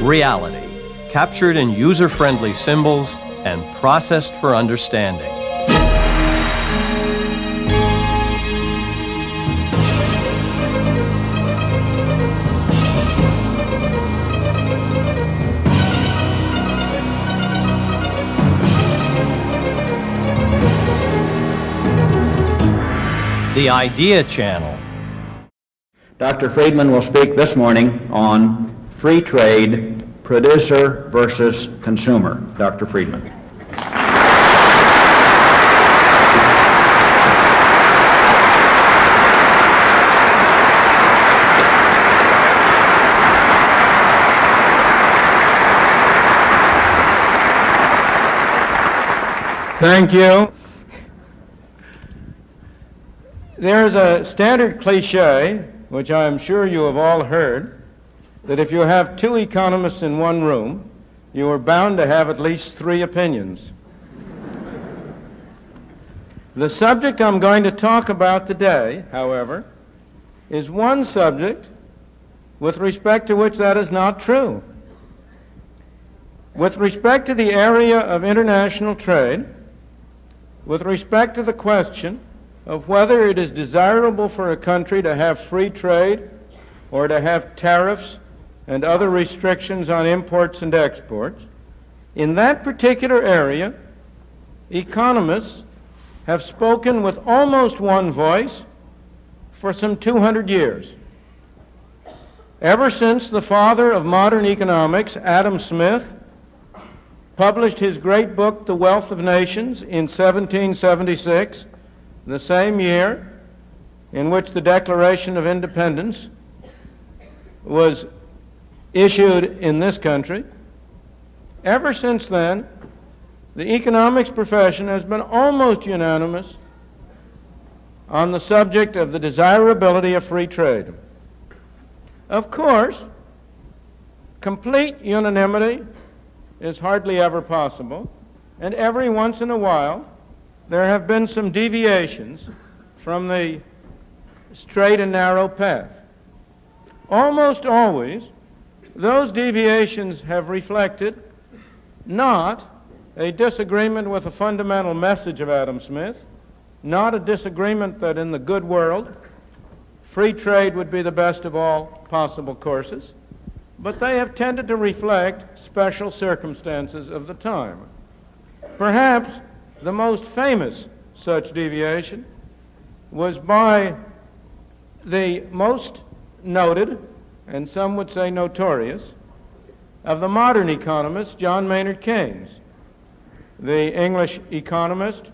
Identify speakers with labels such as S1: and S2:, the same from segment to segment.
S1: reality, captured in user-friendly symbols and processed for understanding. The Idea Channel.
S2: Dr. Friedman will speak this morning on free trade, producer versus consumer. Dr. Friedman.
S3: Thank you. There's a standard cliche, which I'm sure you have all heard, that if you have two economists in one room, you are bound to have at least three opinions. The subject I'm going to talk about today, however, is one subject with respect to which that is not true. With respect to the area of international trade, with respect to the question of whether it is desirable for a country to have free trade or to have tariffs and other restrictions on imports and exports, in that particular area, economists have spoken with almost one voice for some 200 years. Ever since the father of modern economics, Adam Smith, published his great book, The Wealth of Nations, in 1776, the same year in which the Declaration of Independence was issued in this country, ever since then, the economics profession has been almost unanimous on the subject of the desirability of free trade. Of course, complete unanimity is hardly ever possible, and every once in a while, there have been some deviations from the straight and narrow path. Almost always, those deviations have reflected not a disagreement with the fundamental message of Adam Smith, not a disagreement that in the good world, free trade would be the best of all possible courses, but they have tended to reflect special circumstances of the time. Perhaps the most famous such deviation was by the most noted, and some would say notorious, of the modern economists, John Maynard Keynes, the English economist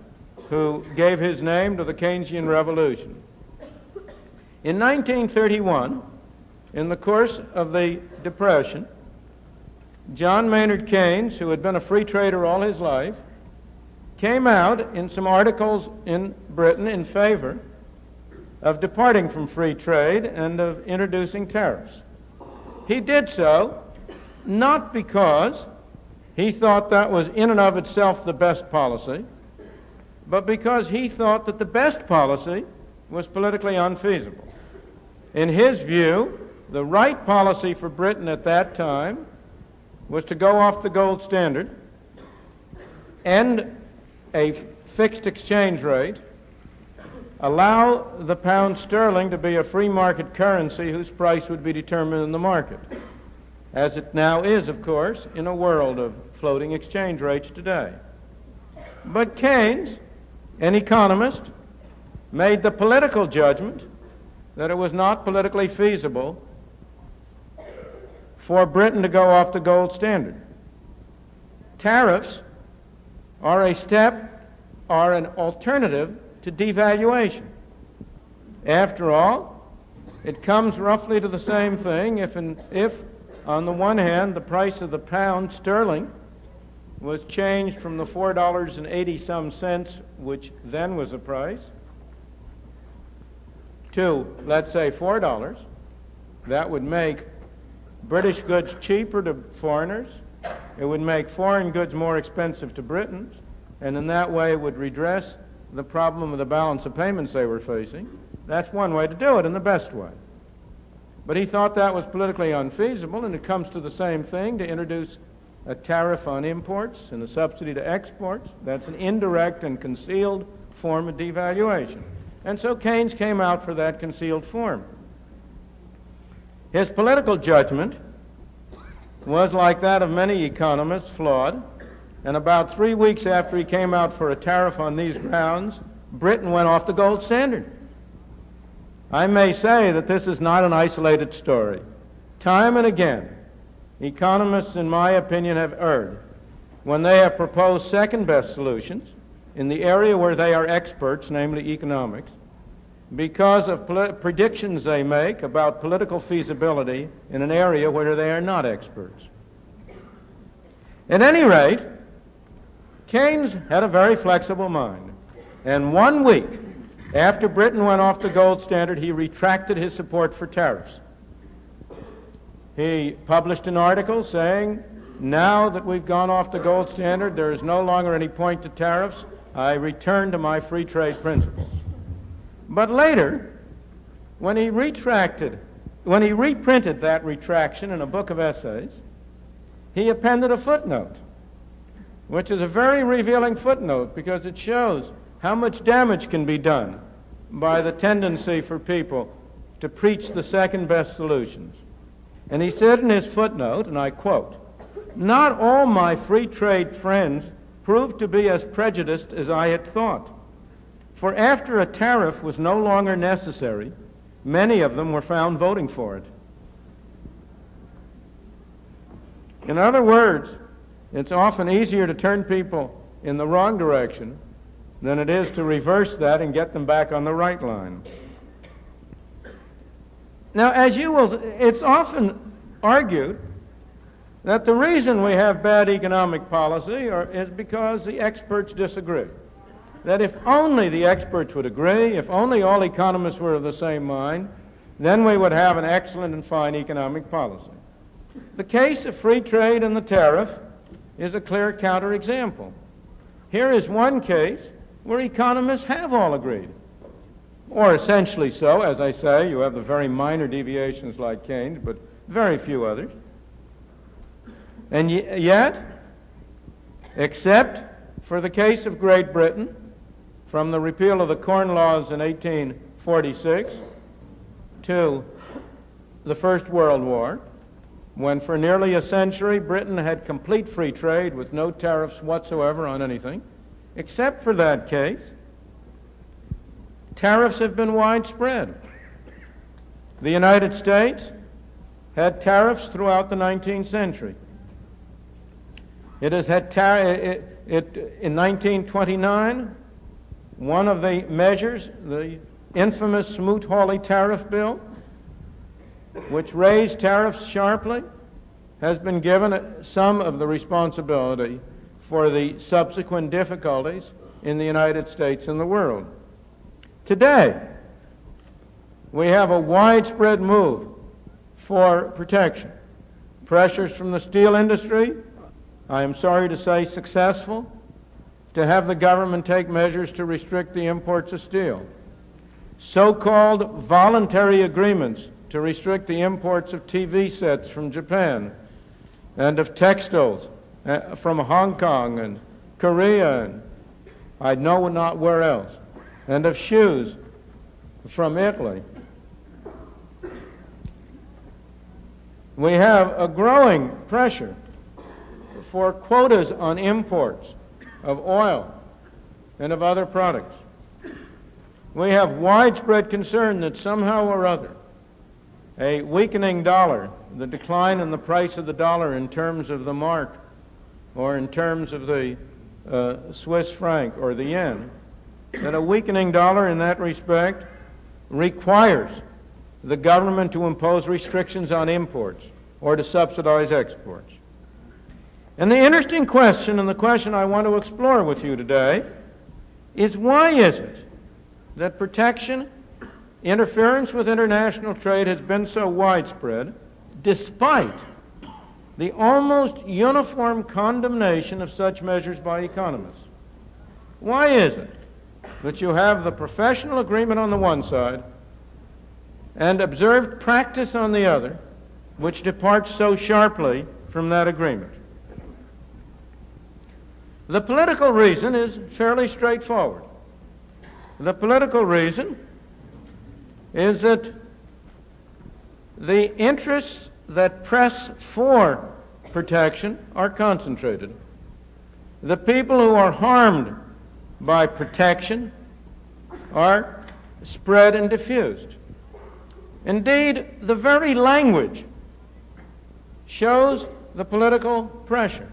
S3: who gave his name to the Keynesian Revolution. In 1931, in the course of the Depression, John Maynard Keynes, who had been a free trader all his life, came out in some articles in Britain in favor of departing from free trade and of introducing tariffs. He did so not because he thought that was in and of itself the best policy, but because he thought that the best policy was politically unfeasible. In his view, the right policy for Britain at that time was to go off the gold standard, end a fixed exchange rate, allow the pound sterling to be a free market currency whose price would be determined in the market, as it now is, of course, in a world of floating exchange rates today. But Keynes, an economist, made the political judgment that it was not politically feasible for Britain to go off the gold standard. Tariffs are a step, are an alternative to devaluation. After all, it comes roughly to the same thing if on the one hand, the price of the pound sterling was changed from the $4.80 some, which then was the price, to, let's say, $4. That would make British goods cheaper to foreigners. It would make foreign goods more expensive to Britons, and in that way it would redress the problem of the balance of payments they were facing. That's one way to do it, and the best way. But he thought that was politically unfeasible, and it comes to the same thing to introduce a tariff on imports and a subsidy to exports. That's an indirect and concealed form of devaluation. And so Keynes came out for that concealed form. His political judgment was, like that of many economists, flawed, and about 3 weeks after he came out for a tariff on these grounds, Britain went off the gold standard. I may say that this is not an isolated story. Time and again, economists, in my opinion, have erred when they have proposed second-best solutions in the area where they are experts, namely economics, because of predictions they make about political feasibility in an area where they are not experts. At any rate, Keynes had a very flexible mind, and 1 week after Britain went off the gold standard, he retracted his support for tariffs. He published an article saying, now that we've gone off the gold standard, there is no longer any point to tariffs. I return to my free trade principles. But later, when he reprinted that retraction in a book of essays, he appended a footnote, which is a very revealing footnote because it shows how much damage can be done by the tendency for people to preach the second-best solutions. And he said in his footnote, and I quote, "Not all my free trade friends proved to be as prejudiced as I had thought. For after a tariff was no longer necessary, many of them were found voting for it." In other words, it's often easier to turn people in the wrong direction than it is to reverse that and get them back on the right line. Now, it's often argued that the reason we have bad economic policy is because the experts disagree. That if only the experts would agree, if only all economists were of the same mind, then we would have an excellent and fine economic policy. The case of free trade and the tariff is a clear counterexample. Here is one case where economists have all agreed, or essentially so. As I say, you have the very minor deviations like Keynes, but very few others. And yet, except for the case of Great Britain, from the repeal of the Corn Laws in 1846 to the First World War, when for nearly a century Britain had complete free trade with no tariffs whatsoever on anything, except for that case, tariffs have been widespread. The United States had tariffs throughout the 19th century. It has had in 1929, one of the measures, the infamous Smoot-Hawley tariff bill, which raised tariffs sharply, has been given some of the responsibility for the subsequent difficulties in the United States and the world. Today, we have a widespread move for protection. Pressures from the steel industry, I am sorry to say successful, to have the government take measures to restrict the imports of steel. So-called voluntary agreements to restrict the imports of TV sets from Japan and of textiles from Hong Kong and Korea and I know not where else, and of shoes from Italy. We have a growing pressure for quotas on imports of oil and of other products. We have widespread concern that somehow or other a weakening dollar, the decline in the price of the dollar in terms of the mark or in terms of the Swiss franc or the yen, that a weakening dollar in that respect requires the government to impose restrictions on imports or to subsidize exports. And the interesting question, and the question I want to explore with you today, is why is it that protection, interference with international trade has been so widespread, despite the almost uniform condemnation of such measures by economists? Why is it that you have the professional agreement on the one side and observed practice on the other, which departs so sharply from that agreement. The political reason is fairly straightforward. The political reason is that the interests that press for protection are concentrated. The people who are harmed by protection are spread and diffused. Indeed, the very language shows the political pressure.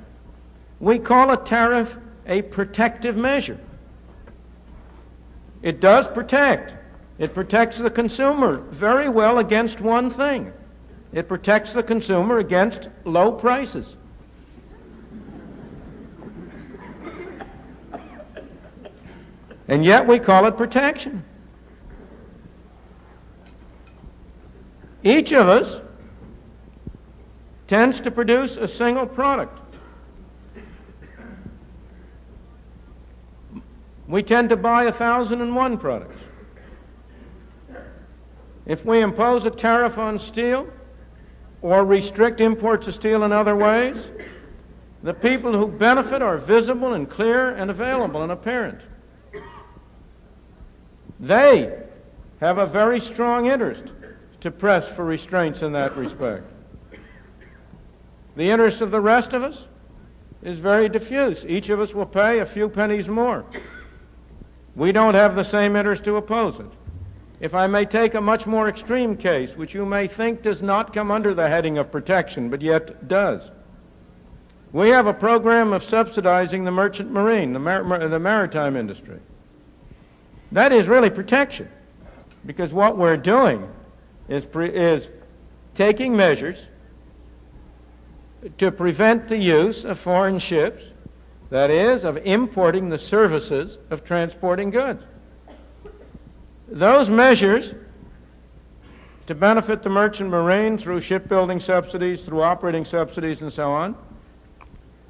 S3: We call a tariff a protective measure. It does protect. It protects the consumer very well against one thing. It protects the consumer against low prices. And yet we call it protection. Each of us tends to produce a single product. We tend to buy 1,001 products. If we impose a tariff on steel or restrict imports of steel in other ways, the people who benefit are visible and clear and available and apparent. They have a very strong interest to press for restraints in that respect. The interest of the rest of us is very diffuse. Each of us will pay a few pennies more. We don't have the same interest to oppose it. If I may take a much more extreme case, which you may think does not come under the heading of protection, but yet does. We have a program of subsidizing the merchant marine, the maritime industry. That is really protection, because what we're doing is taking measures to prevent the use of foreign ships, that is, of importing the services of transporting goods. Those measures to benefit the merchant marine through shipbuilding subsidies, through operating subsidies, and so on,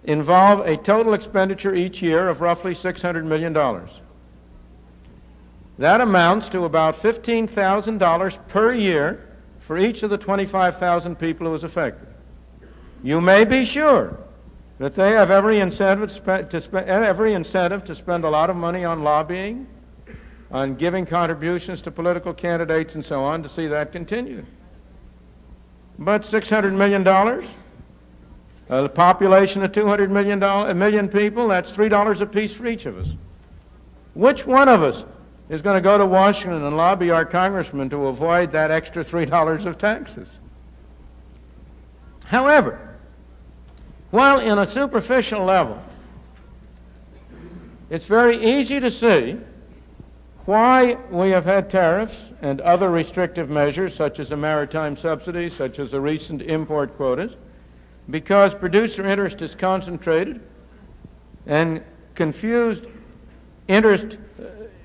S3: involve a total expenditure each year of roughly $600 million. That amounts to about $15,000 per year for each of the 25,000 people who is affected. You may be sure that they have every incentive to spend a lot of money on lobbying, on giving contributions to political candidates and so on to see that continue. But $600 million, the population of 200 million people, that's $3 apiece for each of us. Which one of us is going to go to Washington and lobby our congressman to avoid that extra $3 of taxes? However, while in a superficial level, it's very easy to see why we have had tariffs and other restrictive measures, such as a maritime subsidy, such as the recent import quotas, because producer interest is concentrated and confused interest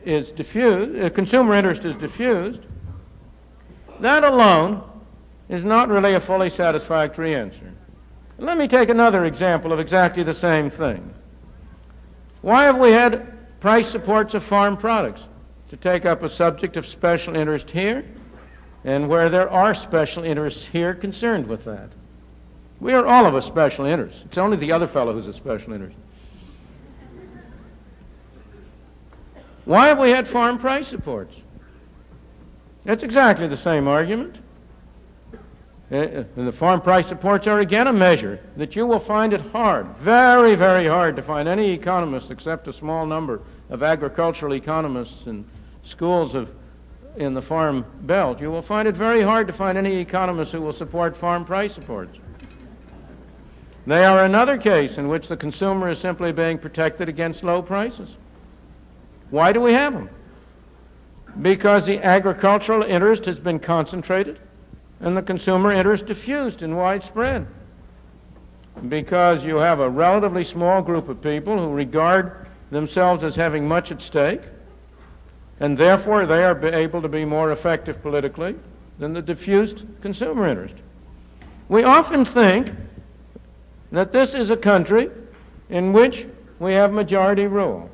S3: is diffused, consumer interest is diffused. That alone is not really a fully satisfactory answer. Let me take another example of exactly the same thing. Why have we had price supports of farm products? To take up a subject of special interest here, and where there are special interests here concerned with that. We are all of us special interests. It's only the other fellow who's a special interest. Why have we had farm price supports? It's exactly the same argument. The farm price supports are again a measure that you will find it hard, very, very hard to find any economist except a small number of agricultural economists and schools in the farm belt. You will find it very hard to find any economists who will support farm price supports. They are another case in which the consumer is simply being protected against low prices. Why do we have them? Because the agricultural interest has been concentrated and the consumer interest diffused and widespread. Because you have a relatively small group of people who regard themselves as having much at stake, and therefore they are able to be more effective politically than the diffused consumer interest. We often think that this is a country in which we have majority rule.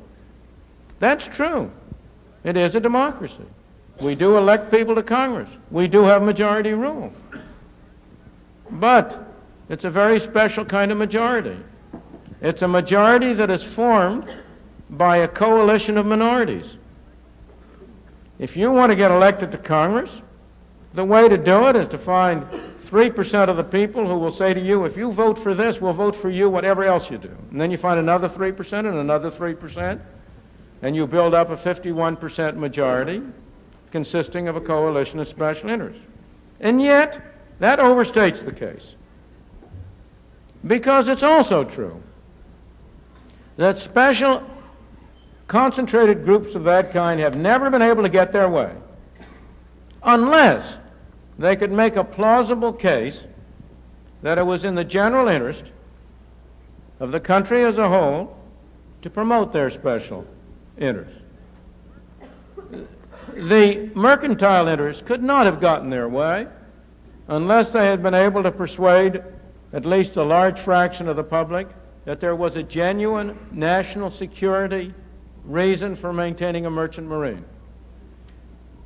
S3: That's true. It is a democracy. We do elect people to Congress. We do have majority rule. But it's a very special kind of majority. It's a majority that is formed by a coalition of minorities. If you want to get elected to Congress, the way to do it is to find 3% of the people who will say to you, if you vote for this, we'll vote for you, whatever else you do. And then you find another 3% and another 3%, and you build up a 51% majority consisting of a coalition of special interests. And yet, that overstates the case. Because it's also true that special concentrated groups of that kind have never been able to get their way unless they could make a plausible case that it was in the general interest of the country as a whole to promote their special interests. The mercantile interests could not have gotten their way unless they had been able to persuade at least a large fraction of the public that there was a genuine national security reason for maintaining a merchant marine.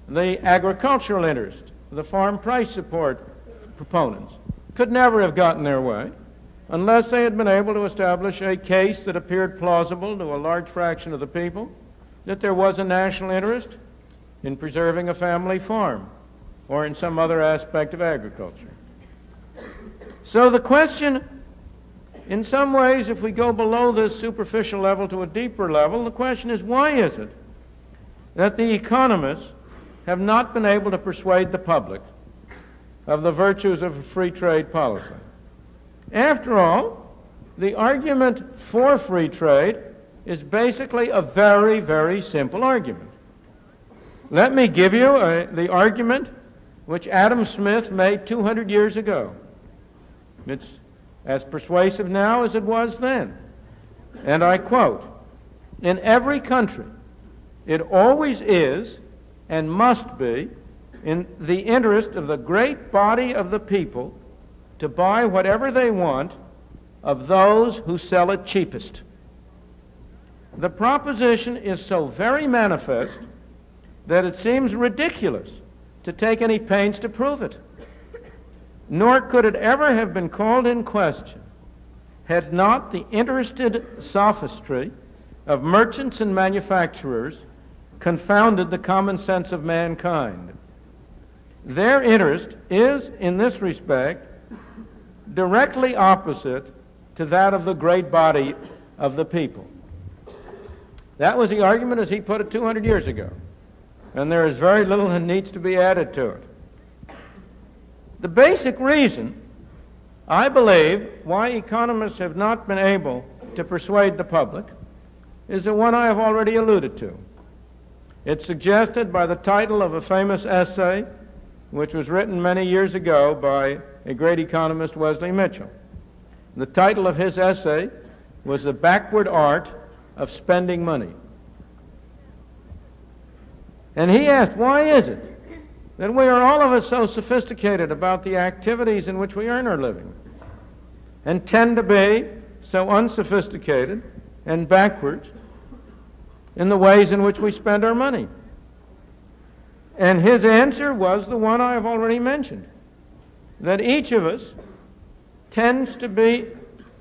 S3: The agricultural interest, the farm price support proponents, could never have gotten their way unless they had been able to establish a case that appeared plausible to a large fraction of the people that there was a national interest in preserving a family farm or in some other aspect of agriculture. So the question, in some ways, if we go below this superficial level to a deeper level, the question is, why is it that the economists have not been able to persuade the public of the virtues of a free trade policy? After all, the argument for free trade is basically a very, very simple argument. Let me give you the argument which Adam Smith made 200 years ago. It's as persuasive now as it was then. And I quote, "In every country, it always is and must be in the interest of the great body of the people to buy whatever they want of those who sell it cheapest." The proposition is so very manifest that it seems ridiculous to take any pains to prove it. Nor could it ever have been called in question had not the interested sophistry of merchants and manufacturers confounded the common sense of mankind. Their interest is, in this respect, directly opposite to that of the great body of the people. That was the argument as he put it 200 years ago, and there is very little that needs to be added to it. The basic reason, I believe, why economists have not been able to persuade the public is the one I have already alluded to. It's suggested by the title of a famous essay which was written many years ago by a great economist, Wesley Mitchell. The title of his essay was "The Backward Art of Spending Money." And he asked, why is it that we are all of us so sophisticated about the activities in which we earn our living and tend to be so unsophisticated and backwards in the ways in which we spend our money? And his answer was the one I have already mentioned, that each of us tends to be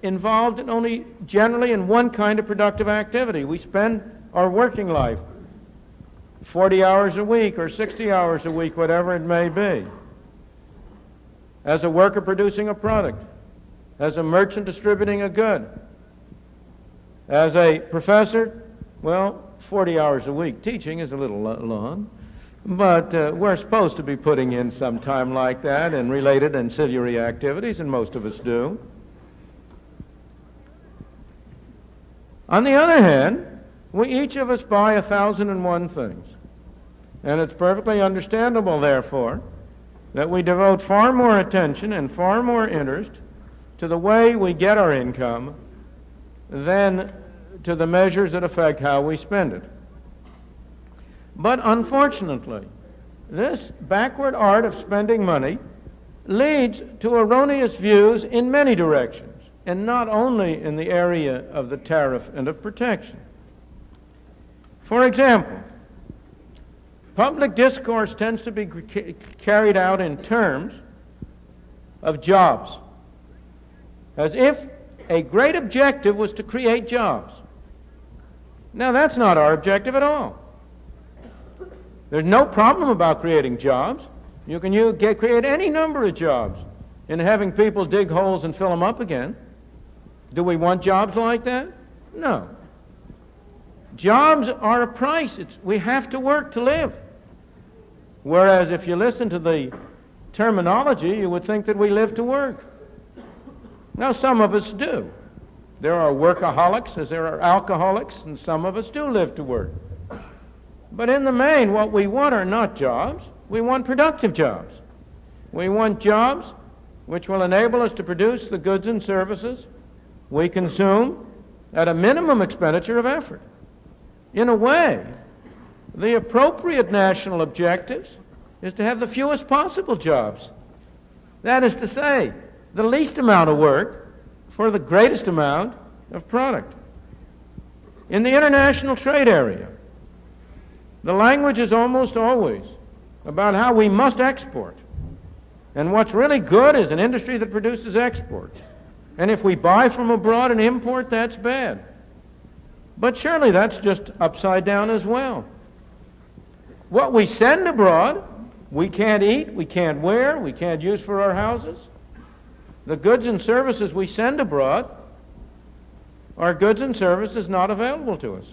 S3: involved in only generally in one kind of productive activity. We spend our working life 40 hours a week or 60 hours a week, whatever it may be, as a worker producing a product, as a merchant distributing a good, as a professor, well, 40 hours a week teaching is a little long, but we're supposed to be putting in some time like that in related ancillary activities, and most of us do. On the other hand, we each of us buy 1,001 things. And it's perfectly understandable, therefore, that we devote far more attention and far more interest to the way we get our income than to the measures that affect how we spend it. But unfortunately, this backward art of spending money leads to erroneous views in many directions, and not only in the area of the tariff and of protection. For example, Public discourse tends to be carried out in terms of jobs, as if a great objective was to create jobs. Now, that's not our objective at all. There's no problem about creating jobs. You can create any number of jobs in having people dig holes and fill them up again. Do we want jobs like that? No. Jobs are a price. We have to work to live. Whereas if you listen to the terminology, you would think that we live to work. Now, some of us do. There are workaholics as there are alcoholics, and some of us do live to work. But in the main, what we want are not jobs. We want productive jobs. We want jobs which will enable us to produce the goods and services we consume at a minimum expenditure of effort. In a way, the appropriate national objectives is to have the fewest possible jobs. That is to say, the least amount of work for the greatest amount of product. In the international trade area, the language is almost always about how we must export. And what's really good is an industry that produces exports. And if we buy from abroad and import, that's bad. But surely that's just upside down as well. What we send abroad, we can't eat, we can't wear, we can't use for our houses. The goods and services we send abroad are goods and services not available to us.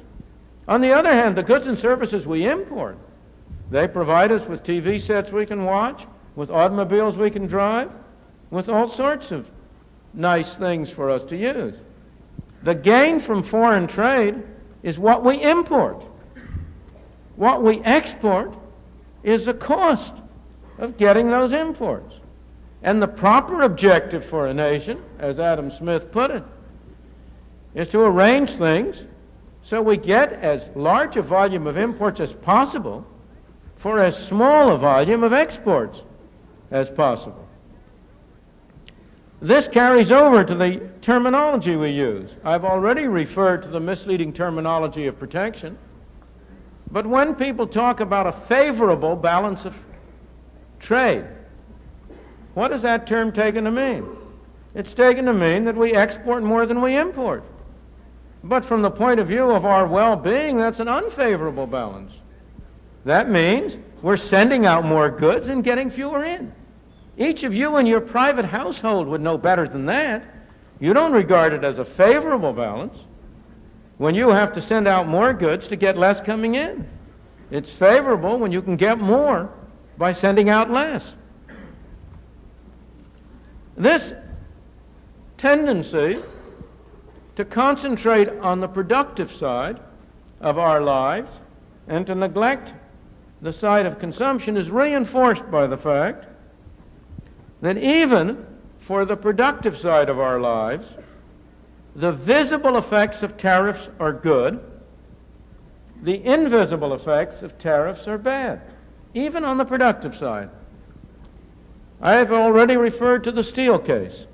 S3: On the other hand, the goods and services we import, they provide us with TV sets we can watch, with automobiles we can drive, with all sorts of nice things for us to use. The gain from foreign trade is what we import. What we export is the cost of getting those imports. And the proper objective for a nation, as Adam Smith put it, is to arrange things so we get as large a volume of imports as possible for as small a volume of exports as possible. This carries over to the terminology we use. I've already referred to the misleading terminology of protection. But when people talk about a favorable balance of trade, what is that term taken to mean? It's taken to mean that we export more than we import. But from the point of view of our well-being, that's an unfavorable balance. That means we're sending out more goods and getting fewer in. Each of you in your private household would know better than that. You don't regard it as a favorable balance when you have to send out more goods to get less coming in. It's favorable when you can get more by sending out less. This tendency to concentrate on the productive side of our lives and to neglect the side of consumption is reinforced by the fact that even for the productive side of our lives, the visible effects of tariffs are good, the invisible effects of tariffs are bad, even on the productive side. I have already referred to the steel case.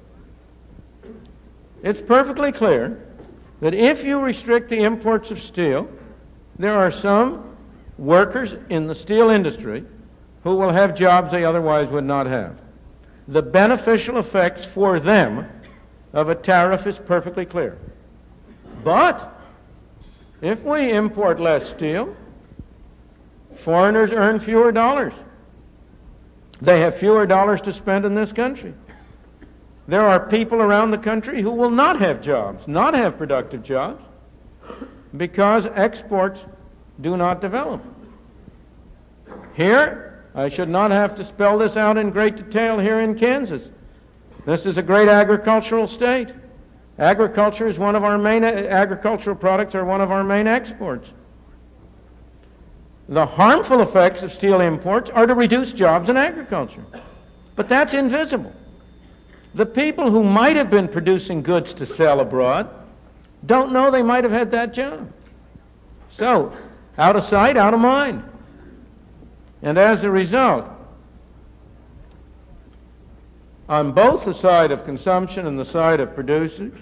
S3: It's perfectly clear that if you restrict the imports of steel, there are some workers in the steel industry who will have jobs they otherwise would not have. The beneficial effects for them of a tariff is perfectly clear. But if we import less steel, foreigners earn fewer dollars. They have fewer dollars to spend in this country. There are people around the country who will not have jobs, not have productive jobs, because exports do not develop. Here, I should not have to spell this out in great detail here in Kansas. This is a great agricultural state. Agriculture is one of our main, agricultural products are one of our main exports. The harmful effects of steel imports are to reduce jobs in agriculture. But that's invisible. The people who might have been producing goods to sell abroad don't know they might have had that job. So, out of sight, out of mind. And as a result, on both the side of consumption and the side of producers,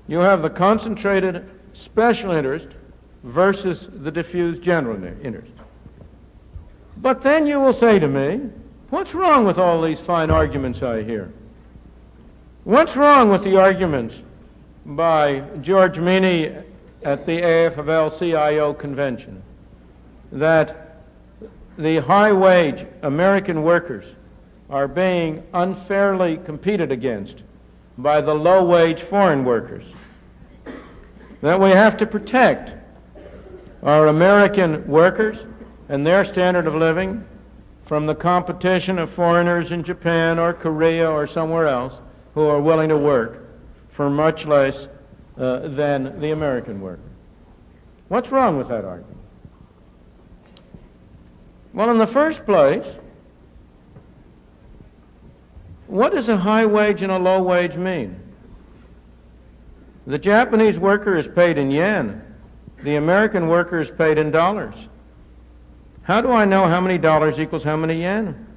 S3: you have the concentrated special interest versus the diffuse general interest. But then you will say to me, what's wrong with all these fine arguments I hear? What's wrong with the arguments by George Meany at the AFL-CIO convention that the high-wage American workers are being unfairly competed against by the low-wage foreign workers, that we have to protect our American workers and their standard of living from the competition of foreigners in Japan or Korea or somewhere else who are willing to work for much less than the American worker. What's wrong with that argument? Well, in the first place, what does a high wage and a low wage mean? The Japanese worker is paid in yen. The American worker is paid in dollars. How do I know how many dollars equals how many yen?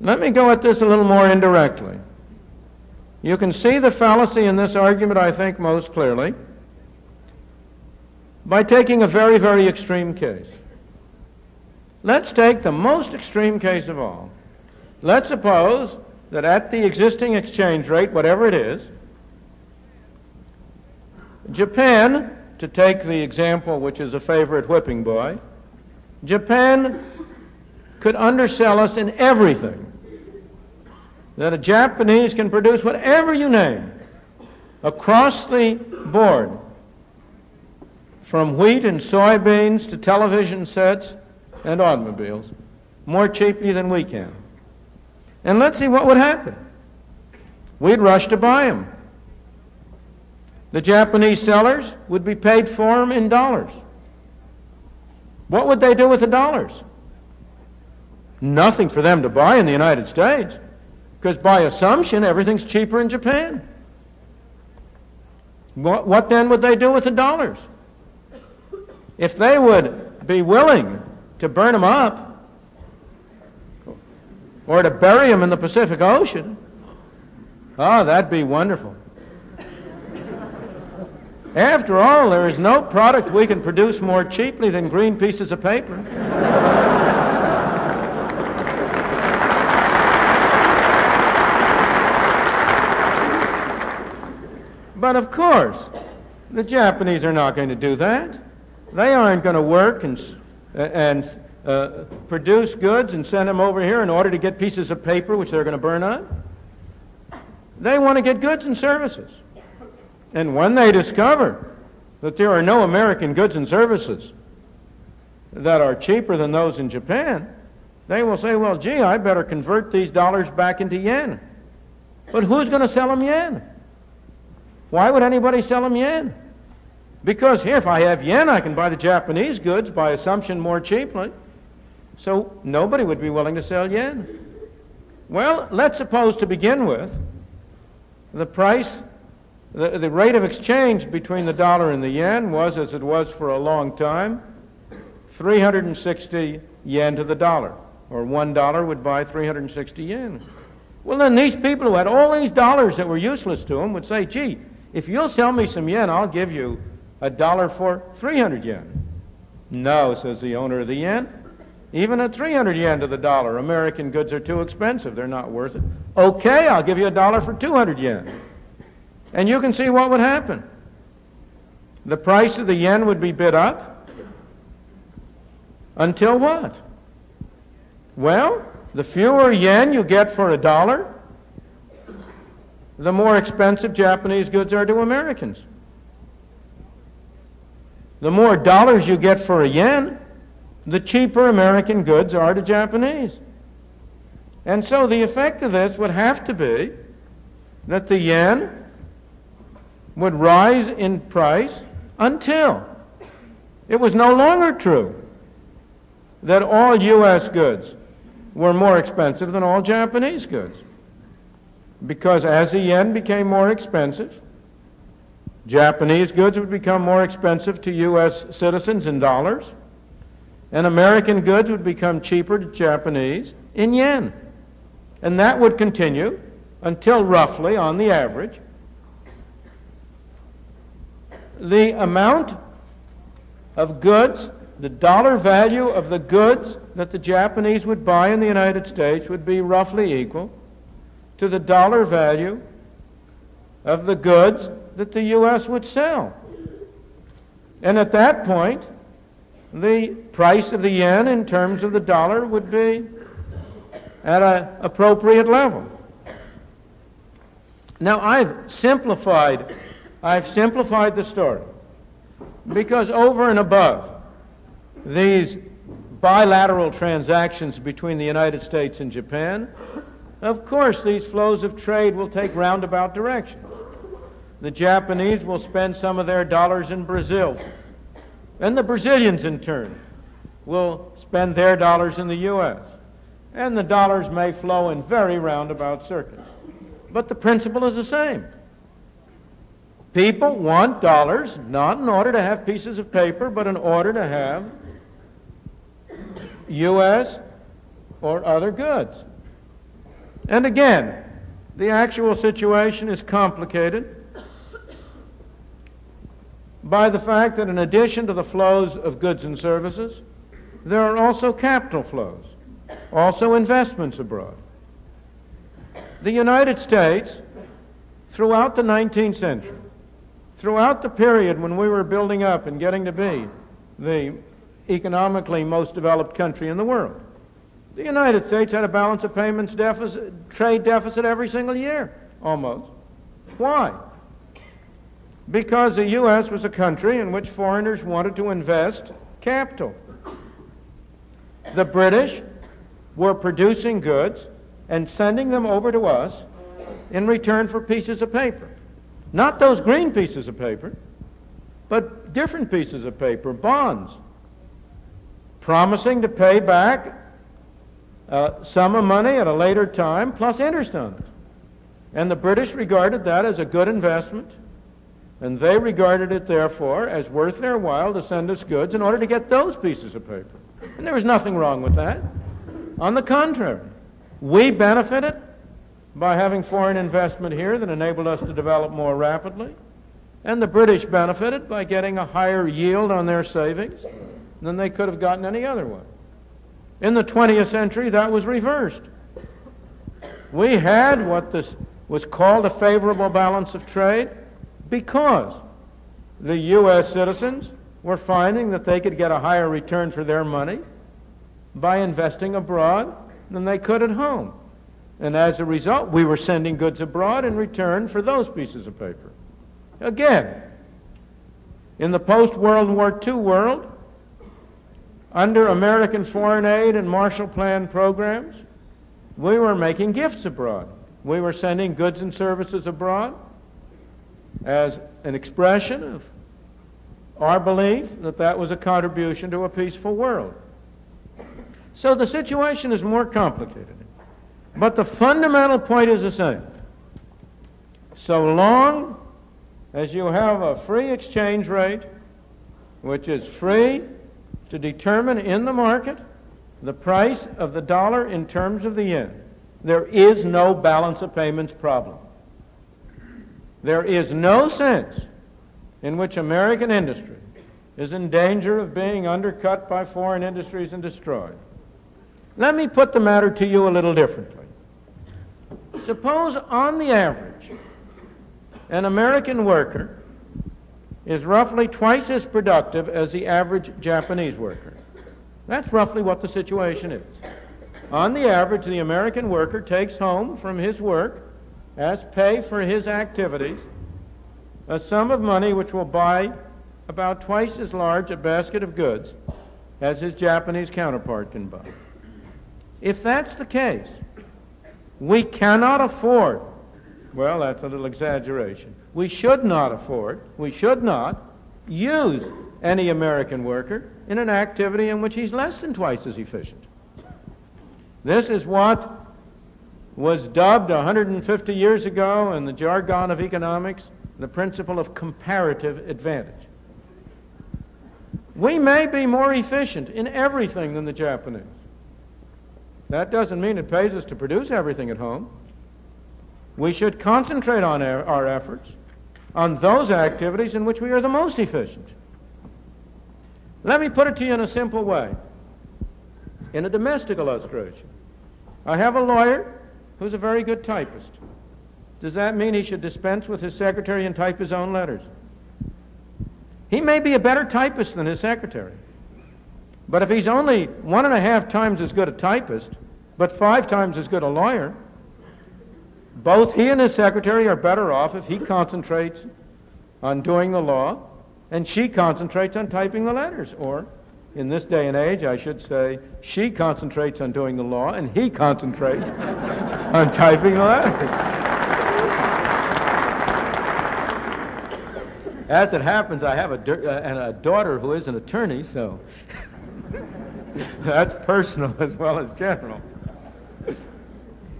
S3: Let me go at this a little more indirectly. You can see the fallacy in this argument, I think, most clearly by taking a very, very extreme case. Let's take the most extreme case of all. Let's suppose that at the existing exchange rate, whatever it is, Japan, to take the example which is a favorite whipping boy, Japan could undersell us in everything. That a Japanese can produce whatever you name across the board, from wheat and soybeans to television sets and automobiles, more cheaply than we can. And let's see what would happen. We'd rush to buy them. The Japanese sellers would be paid for them in dollars. What would they do with the dollars? Nothing for them to buy in the United States, because by assumption everything's cheaper in Japan. What then would they do with the dollars? If they would be willing to burn them up or to bury them in the Pacific Ocean, oh, that'd be wonderful. After all, there is no product we can produce more cheaply than green pieces of paper. But of course, the Japanese are not going to do that. They aren't going to work and produce goods and send them over here in order to get pieces of paper which they're going to burn up. They want to get goods and services. And when they discover that there are no American goods and services that are cheaper than those in Japan, they will say, well, gee, I better convert these dollars back into yen. But who's going to sell them yen? Why would anybody sell them yen? Because here, if I have yen, I can buy the Japanese goods by assumption more cheaply. So nobody would be willing to sell yen. Well, let's suppose to begin with, the price, the rate of exchange between the dollar and the yen was, as it was for a long time, 360 yen to the dollar, or $1 would buy 360 yen. Well, then these people who had all these dollars that were useless to them would say, gee, if you'll sell me some yen, I'll give you $1 for 300 yen. No, says the owner of the yen. Even at 300 yen to the dollar, American goods are too expensive. They're not worth it. Okay, I'll give you $1 for 200 yen. And you can see what would happen. The price of the yen would be bid up until what? Well, the fewer yen you get for $1, the more expensive Japanese goods are to Americans. The more dollars you get for a yen, the cheaper American goods are to Japanese. And so the effect of this would have to be that the yen would rise in price until it was no longer true that all U.S. goods were more expensive than all Japanese goods. Because as the yen became more expensive, Japanese goods would become more expensive to U.S. citizens in dollars, and American goods would become cheaper to Japanese in yen. And that would continue until roughly, on the average, the amount of goods the dollar value of the goods that the Japanese would buy in the United States would be roughly equal to the dollar value of the goods that the U.S. would sell. And at that point, the price of the yen in terms of the dollar would be at an appropriate level. Now, I've simplified the story because over and above these bilateral transactions between the United States and Japan, of course, these flows of trade will take roundabout directions. The Japanese will spend some of their dollars in Brazil, and the Brazilians, in turn, will spend their dollars in the U.S., and the dollars may flow in very roundabout circuits. But the principle is the same. People want dollars, not in order to have pieces of paper, but in order to have U.S. or other goods. And again, the actual situation is complicated by the fact that in addition to the flows of goods and services, there are also capital flows, also investments abroad. The United States, throughout the 19th century, throughout the period when we were building up and getting to be the economically most developed country in the world, the United States had a balance of payments deficit, trade deficit every single year, almost. Why? Because the U.S. was a country in which foreigners wanted to invest capital. The British were producing goods and sending them over to us in return for pieces of paper. Not those green pieces of paper, but different pieces of paper, bonds, promising to pay back a sum of money at a later time plus interest on it. And the British regarded that as a good investment, and they regarded it, therefore, as worth their while to send us goods in order to get those pieces of paper. And there was nothing wrong with that. On the contrary, we benefited by having foreign investment here that enabled us to develop more rapidly, and the British benefited by getting a higher yield on their savings than they could have gotten any other way. In the 20th century, that was reversed. We had what this was called a favorable balance of trade because the U.S. citizens were finding that they could get a higher return for their money by investing abroad than they could at home. And as a result, we were sending goods abroad in return for those pieces of paper. Again, in the post-World War II world, under American foreign aid and Marshall Plan programs, we were making gifts abroad. We were sending goods and services abroad as an expression of our belief that that was a contribution to a peaceful world. So the situation is more complicated. But the fundamental point is the same. So long as you have a free exchange rate, which is free to determine in the market the price of the dollar in terms of the yen, there is no balance of payments problem. There is no sense in which American industry is in danger of being undercut by foreign industries and destroyed. Let me put the matter to you a little differently. Suppose on the average, an American worker is roughly twice as productive as the average Japanese worker. That's roughly what the situation is. On the average, the American worker takes home from his work, as pay for his activities, a sum of money which will buy about twice as large a basket of goods as his Japanese counterpart can buy. If that's the case, we cannot afford, well, that's a little exaggeration, we should not use any American worker in an activity in which he's less than twice as efficient. This is what was dubbed 150 years ago in the jargon of economics the principle of comparative advantage. We may be more efficient in everything than the Japanese. That doesn't mean it pays us to produce everything at home. We should concentrate on our efforts on those activities in which we are the most efficient. Let me put it to you in a simple way, in a domestic illustration. I have a lawyer who's a very good typist. Does that mean he should dispense with his secretary and type his own letters? He may be a better typist than his secretary. But if he's only 1.5 times as good a typist, but 5 times as good a lawyer, both he and his secretary are better off if he concentrates on doing the law and she concentrates on typing the letters. Or, in this day and age, I should say, she concentrates on doing the law and he concentrates on typing the letters. As it happens, I have a daughter who is an attorney, so that's personal as well as general.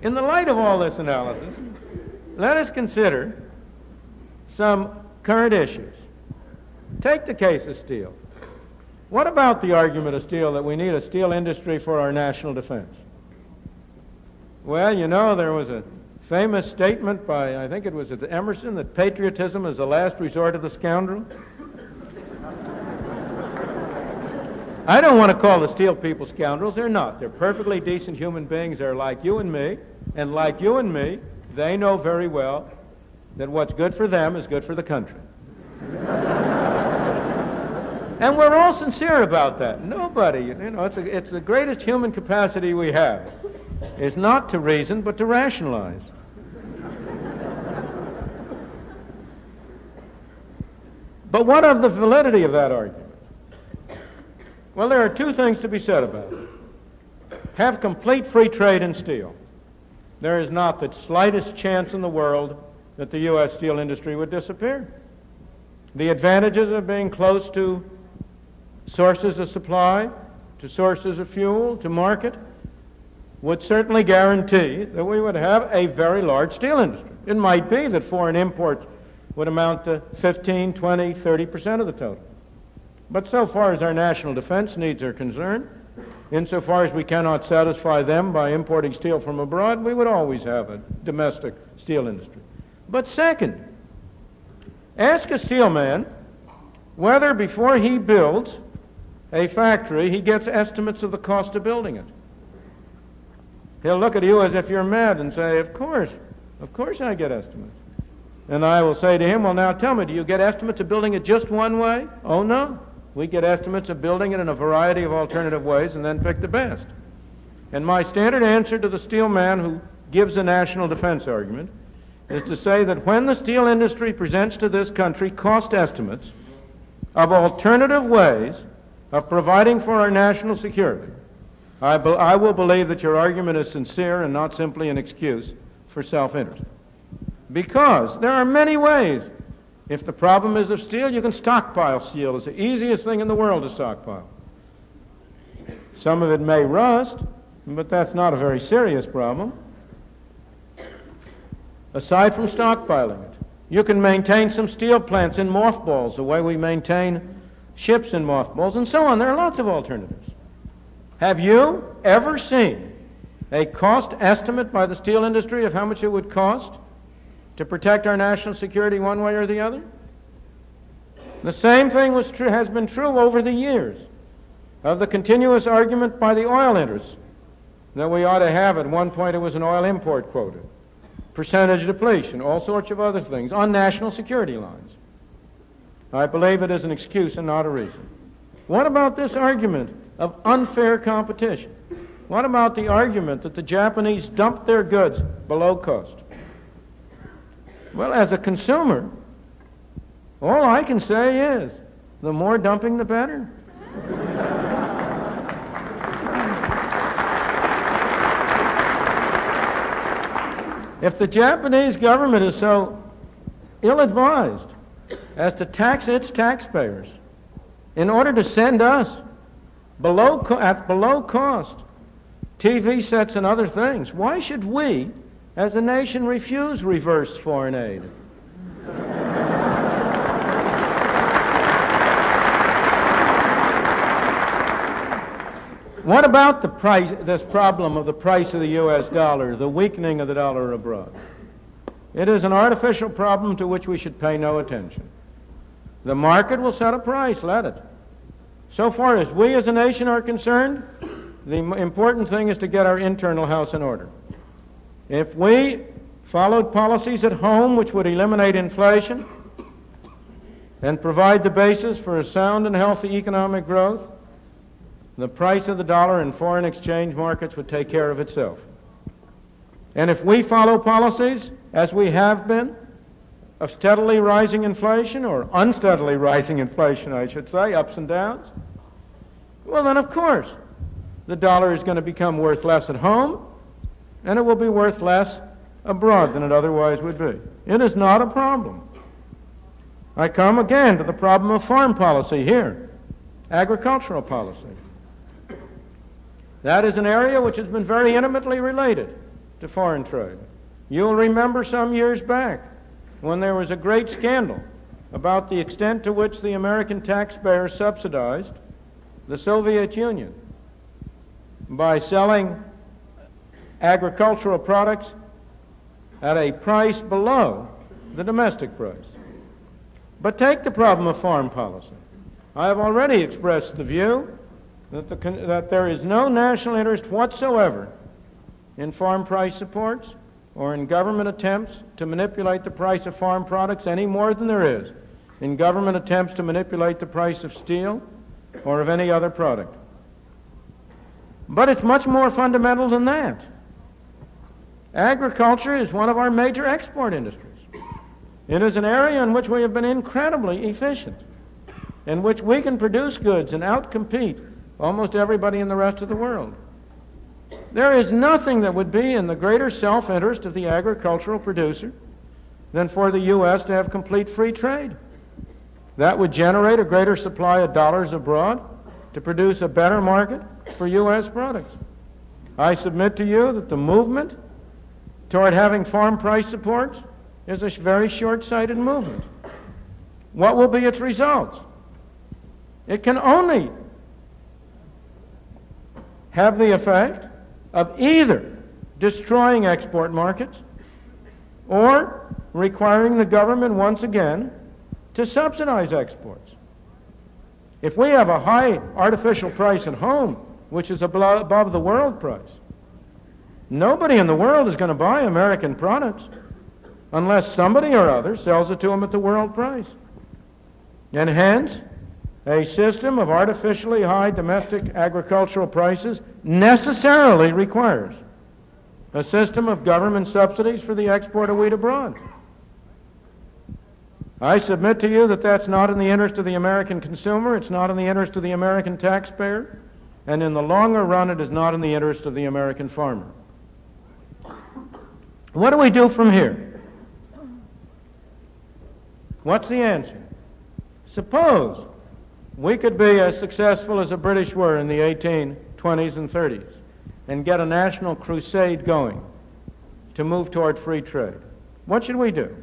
S3: In the light of all this analysis, let us consider some current issues. Take the case of steel. What about the argument of steel that we need a steel industry for our national defense? Well, you know, there was a famous statement by, I think it was Emerson, that patriotism is the last resort of the scoundrel. I don't want to call the steel people scoundrels. They're not. They're perfectly decent human beings. They're like you and me. And like you and me, they know very well that what's good for them is good for the country. And we're all sincere about that. Nobody, you know, it's the greatest human capacity we have. It's not to reason, but to rationalize. But what of the validity of that argument? Well, there are 2 things to be said about it. Have complete free trade in steel. There is not the slightest chance in the world that the U.S. steel industry would disappear. The advantages of being close to sources of supply, to sources of fuel, to market, would certainly guarantee that we would have a very large steel industry. It might be that foreign imports would amount to 15, 20, 30% of the total. But so far as our national defense needs are concerned, insofar as we cannot satisfy them by importing steel from abroad, we would always have a domestic steel industry. But second, ask a steel man whether before he builds a factory, he gets estimates of the cost of building it. He'll look at you as if you're mad and say, of course I get estimates. And I will say to him, well, now tell me, do you get estimates of building it just one way? Oh, no. We get estimates of building it in a variety of alternative ways and then pick the best. And my standard answer to the steel man who gives a national defense argument is to say that when the steel industry presents to this country cost estimates of alternative ways of providing for our national security, I will believe that your argument is sincere and not simply an excuse for self-interest. Because there are many ways. If the problem is of steel, you can stockpile steel. It's the easiest thing in the world to stockpile. Some of it may rust, but that's not a very serious problem. Aside from stockpiling it, you can maintain some steel plants in mothballs, the way we maintain ships in mothballs, and so on. There are lots of alternatives. Have you ever seen a cost estimate by the steel industry of how much it would cost to protect our national security one way or the other? The same thing has been true over the years of the continuous argument by the oil interests that we ought to have. At one point it was an oil import quota, percentage depletion, all sorts of other things on national security lines. I believe it is an excuse and not a reason. What about this argument of unfair competition? What about the argument that the Japanese dumped their goods below cost? Well, as a consumer, all I can say is, the more dumping, the better. If the Japanese government is so ill-advised as to tax its taxpayers in order to send us at below cost TV sets and other things, why should we, as a nation, refuse reverse foreign aid? What about the price, this problem of the price of the U.S. dollar, the weakening of the dollar abroad? It is an artificial problem to which we should pay no attention. The market will set a price, let it. So far as we as a nation are concerned, the important thing is to get our internal house in order. If we followed policies at home which would eliminate inflation and provide the basis for a sound and healthy economic growth, the price of the dollar in foreign exchange markets would take care of itself. And if we follow policies, as we have been, of steadily rising inflation, or unsteadily rising inflation, I should say, ups and downs, well then of course the dollar is going to become worth less at home, and it will be worth less abroad than it otherwise would be. It is not a problem. I come again to the problem of foreign policy here, agricultural policy. That is an area which has been very intimately related to foreign trade. You'll remember some years back when there was a great scandal about the extent to which the American taxpayer subsidized the Soviet Union by selling agricultural products at a price below the domestic price. But take the problem of foreign policy. I have already expressed the view that there is no national interest whatsoever in farm price supports or in government attempts to manipulate the price of farm products any more than there is in government attempts to manipulate the price of steel or of any other product. But it's much more fundamental than that. Agriculture is one of our major export industries. It is an area in which we have been incredibly efficient, in which we can produce goods and outcompete almost everybody in the rest of the world. There is nothing that would be in the greater self-interest of the agricultural producer than for the U.S. to have complete free trade. That would generate a greater supply of dollars abroad to produce a better market for U.S. products. I submit to you that the movement toward having farm price supports is a very short-sighted movement. What will be its results? It can only have the effect of either destroying export markets or requiring the government once again to subsidize exports. If we have a high artificial price at home, which is above the world price, nobody in the world is going to buy American products unless somebody or other sells it to them at the world price. And hence, a system of artificially high domestic agricultural prices necessarily requires a system of government subsidies for the export of wheat abroad. I submit to you that that's not in the interest of the American consumer, it's not in the interest of the American taxpayer, and in the longer run it is not in the interest of the American farmer. What do we do from here? What's the answer? Suppose we could be as successful as the British were in the 1820s and 30s and get a national crusade going to move toward free trade. What should we do?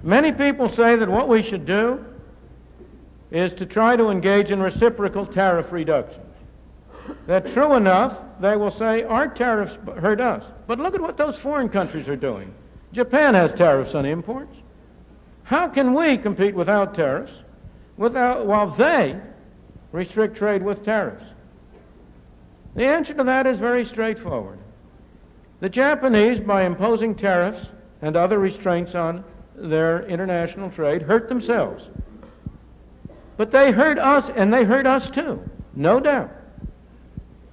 S3: Many people say that what we should do is to try to engage in reciprocal tariff reductions. That true enough, they will say, our tariffs hurt us. But look at what those foreign countries are doing. Japan has tariffs on imports. How can we compete without tariffs while they restrict trade with tariffs? The answer to that is very straightforward. The Japanese, by imposing tariffs and other restraints on their international trade, hurt themselves. But they hurt us, and they hurt us too, no doubt.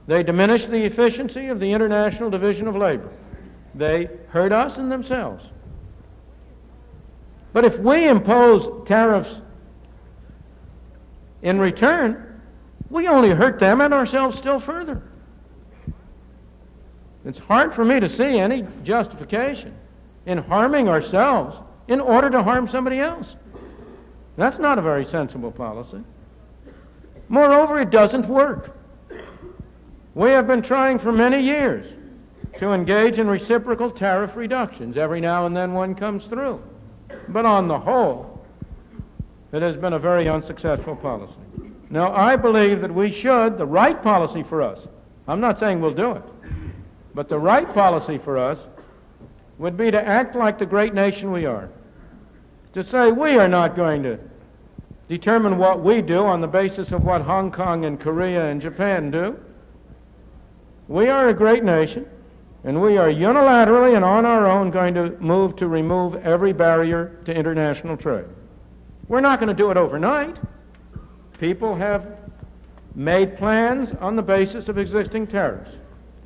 S3: They diminish the efficiency of the International Division of Labor. They hurt us and themselves. But if we impose tariffs in return, we only hurt them and ourselves still further. It's hard for me to see any justification in harming ourselves in order to harm somebody else. That's not a very sensible policy. Moreover, it doesn't work. We have been trying for many years to engage in reciprocal tariff reductions. Every now and then one comes through. But on the whole, it has been a very unsuccessful policy. Now, I believe that we should, the right policy for us, I'm not saying we'll do it, but the right policy for us would be to act like the great nation we are. To say we are not going to determine what we do on the basis of what Hong Kong and Korea and Japan do. We are a great nation, and we are unilaterally and on our own going to move to remove every barrier to international trade. We're not going to do it overnight. People have made plans on the basis of existing tariffs.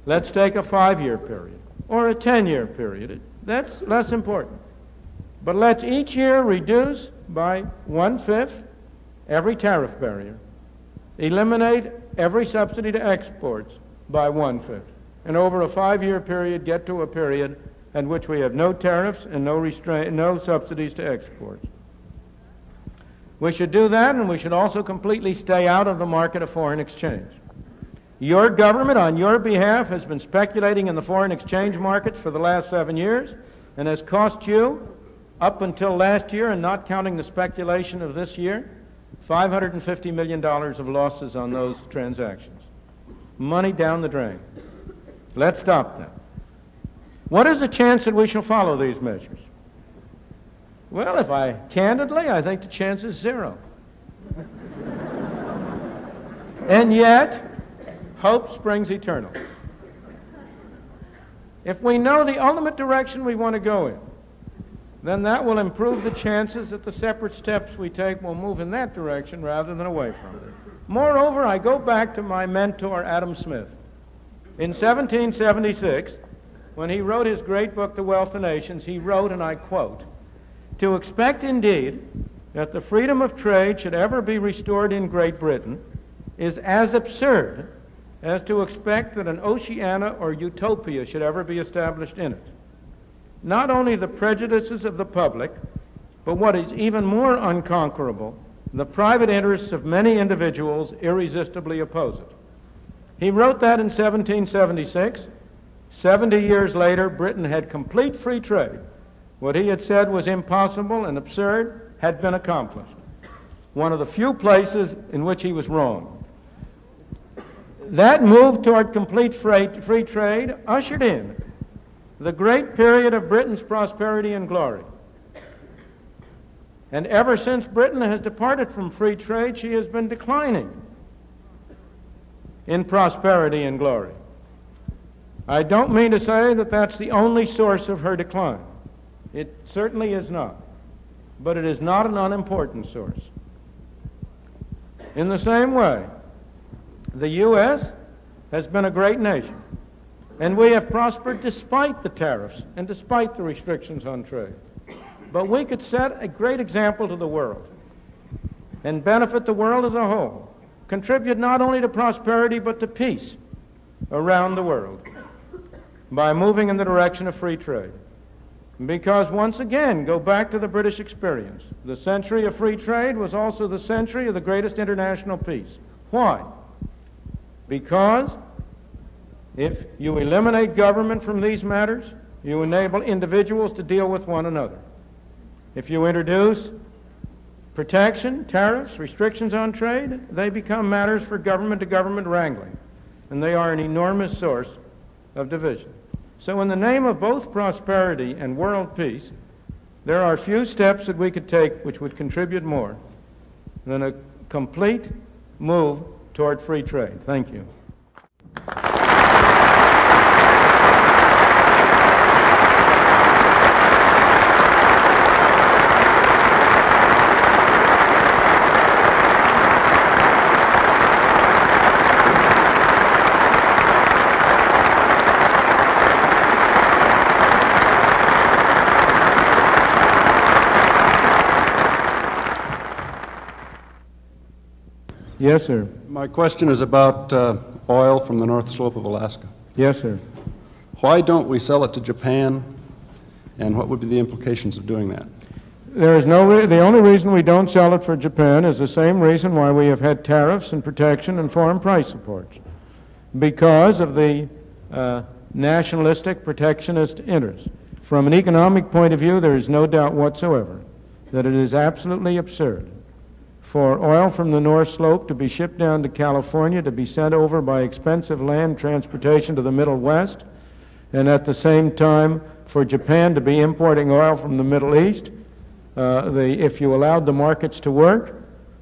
S3: Let's take a 5-year period or a 10-year period. That's less important. But let's each year reduce by 1/5 every tariff barrier, eliminate every subsidy to exports by 1/5, and over a 5-year period get to a period in which we have no tariffs and no subsidies to exports. We should do that, and we should also completely stay out of the market of foreign exchange. Your government, on your behalf, has been speculating in the foreign exchange markets for the last 7 years and has cost you, up until last year, and not counting the speculation of this year, $550 million of losses on those transactions. Money down the drain. Let's stop that. What is the chance that we shall follow these measures? Well, candidly, I think the chance is 0. And yet, hope springs eternal. If we know the ultimate direction we want to go in, then that will improve the chances that the separate steps we take will move in that direction rather than away from it. Moreover, I go back to my mentor, Adam Smith. In 1776, when he wrote his great book, The Wealth of Nations, he wrote, and I quote, "To expect indeed that the freedom of trade should ever be restored in Great Britain is as absurd as to expect that an Oceania or Utopia should ever be established in it. Not only the prejudices of the public, but what is even more unconquerable, the private interests of many individuals irresistibly oppose it." He wrote that in 1776. 70 years later, Britain had complete free trade. What he had said was impossible and absurd had been accomplished. One of the few places in which he was wrong. That move toward complete free trade ushered in the great period of Britain's prosperity and glory. And ever since Britain has departed from free trade, she has been declining in prosperity and glory. I don't mean to say that that's the only source of her decline. It certainly is not. But it is not an unimportant source. In the same way, the U.S. has been a great nation, and we have prospered despite the tariffs and despite the restrictions on trade. But we could set a great example to the world and benefit the world as a whole, contribute not only to prosperity but to peace around the world by moving in the direction of free trade. Because once again, go back to the British experience. The century of free trade was also the century of the greatest international peace. Why? Because if you eliminate government from these matters, you enable individuals to deal with one another. If you introduce protection, tariffs, restrictions on trade, they become matters for government-to-government wrangling, and they are an enormous source of division. So in the name of both prosperity and world peace, there are few steps that we could take which would contribute more than a complete move toward free trade. Thank you. Yes, sir.
S4: My question is about oil from the North Slope of Alaska.
S3: Yes, sir.
S4: Why don't we sell it to Japan, and what would be the implications of doing that?
S3: There is the only reason we don't sell it for Japan is the same reason why we have had tariffs and protection and foreign price supports. Because of the nationalistic, protectionist interest. From an economic point of view, there is no doubt whatsoever that it is absolutely absurd for oil from the North Slope to be shipped down to California, to be sent over by expensive land transportation to the Middle West, and at the same time for Japan to be importing oil from the Middle East. If you allowed the markets to work,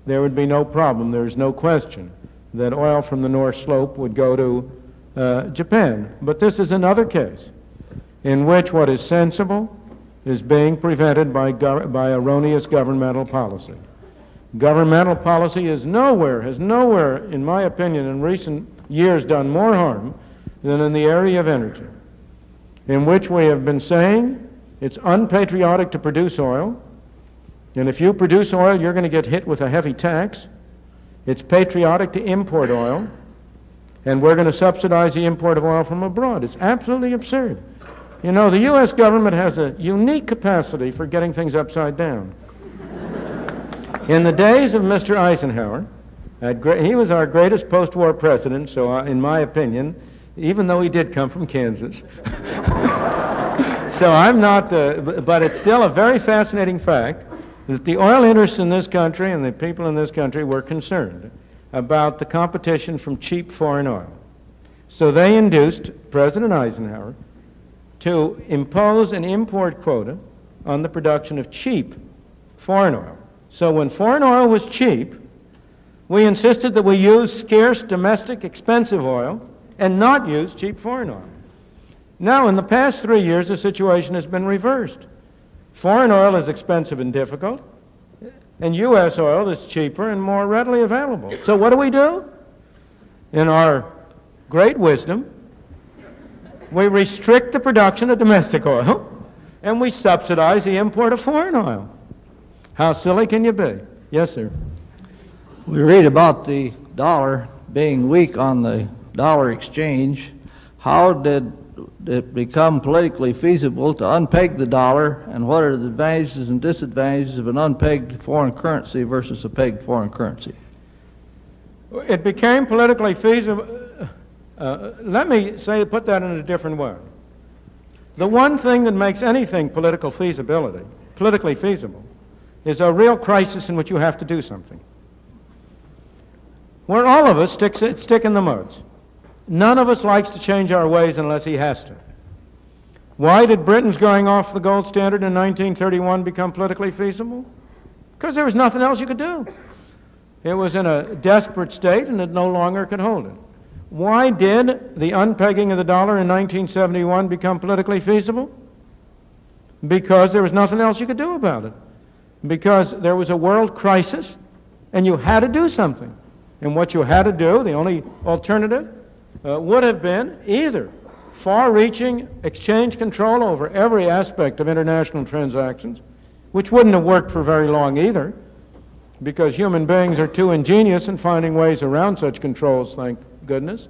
S3: there would be no problem. There's no question that oil from the North Slope would go to Japan. But this is another case in which what is sensible is being prevented by erroneous governmental policy. Governmental policy has nowhere, in my opinion, in recent years done more harm than in the area of energy, in which we have been saying it's unpatriotic to produce oil, and if you produce oil, you're going to get hit with a heavy tax. It's patriotic to import oil, and we're going to subsidize the import of oil from abroad. It's absolutely absurd. You know, the U.S. government has a unique capacity for getting things upside down. In the days of Mr. Eisenhower, he was our greatest post-war president, so in my opinion, even though he did come from Kansas. So I'm not, but it's still a very fascinating fact that the oil interests in this country and the people in this country were concerned about the competition from cheap foreign oil. So they induced President Eisenhower to impose an import quota on the production of cheap foreign oil. So when foreign oil was cheap, we insisted that we use scarce, domestic, expensive oil and not use cheap foreign oil. Now, in the past 3 years, the situation has been reversed. Foreign oil is expensive and difficult, and U.S. oil is cheaper and more readily available. So what do? In our great wisdom, we restrict the production of domestic oil, and we subsidize the import of foreign oil. How silly can you be? Yes, sir.
S5: We read about the dollar being weak on the dollar exchange. How did it become politically feasible to unpeg the dollar, and what are the advantages and disadvantages of an unpegged foreign currency versus a pegged foreign currency?
S3: It became politically feasible. Let me put that in a different way. The one thing that makes anything politically feasible, is a real crisis in which you have to do something. Where all of us stick in the muds. None of us likes to change our ways unless he has to. Why did Britain's going off the gold standard in 1931 become politically feasible? Because there was nothing else you could do. It was in a desperate state and it no longer could hold it. Why did the unpegging of the dollar in 1971 become politically feasible? Because there was nothing else you could do about it. Because there was a world crisis and you had to do something. And what you had to do, the only alternative, would have been either far-reaching exchange control over every aspect of international transactions, which wouldn't have worked for very long either, because human beings are too ingenious in finding ways around such controls, thank goodness.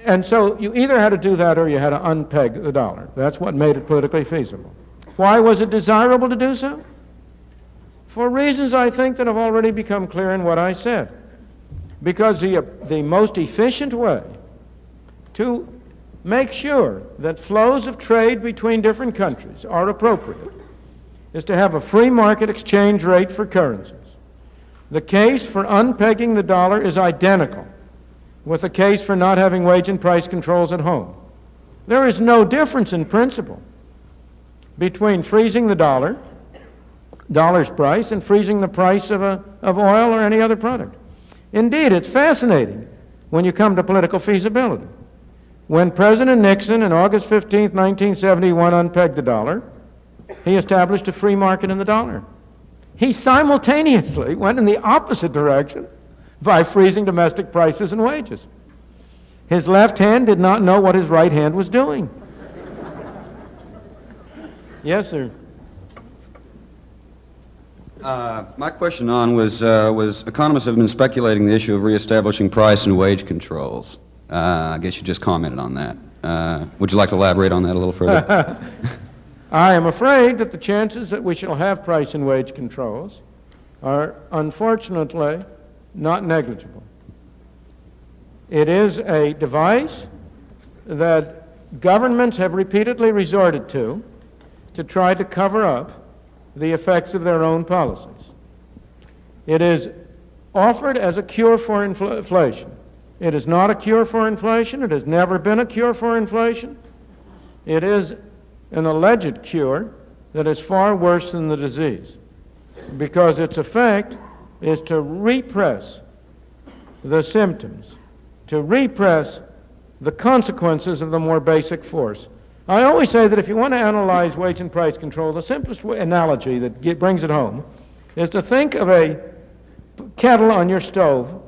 S3: And so you either had to do that or you had to unpeg the dollar. That's what made it politically feasible. Why was it desirable to do so? For reasons I think that have already become clear in what I said. Because the most efficient way to make sure that flows of trade between different countries are appropriate is to have a free market exchange rate for currencies. The case for unpegging the dollar is identical with the case for not having wage and price controls at home. There is no difference in principle between freezing the dollar's price, and freezing the price of oil or any other product. Indeed, it's fascinating when you come to political feasibility. When President Nixon on August 15, 1971 unpegged the dollar, he established a free market in the dollar. He simultaneously went in the opposite direction by freezing domestic prices and wages. His left hand did not know what his right hand was doing. Yes, sir.
S6: My question was economists have been speculating the issue of reestablishing price and wage controls. I guess you just commented on that. Would you like to elaborate on that a little further?
S3: I am afraid that the chances that we shall have price and wage controls are unfortunately not negligible. It is a device that governments have repeatedly resorted to try to cover up the effects of their own policies. It is offered as a cure for inflation. It is not a cure for inflation. It has never been a cure for inflation. It is an alleged cure that is far worse than the disease. because its effect is to repress the symptoms, to repress the consequences of the more basic force. I always say that if you want to analyze wage and price control, the simplest analogy that brings it home is to think of a kettle on your stove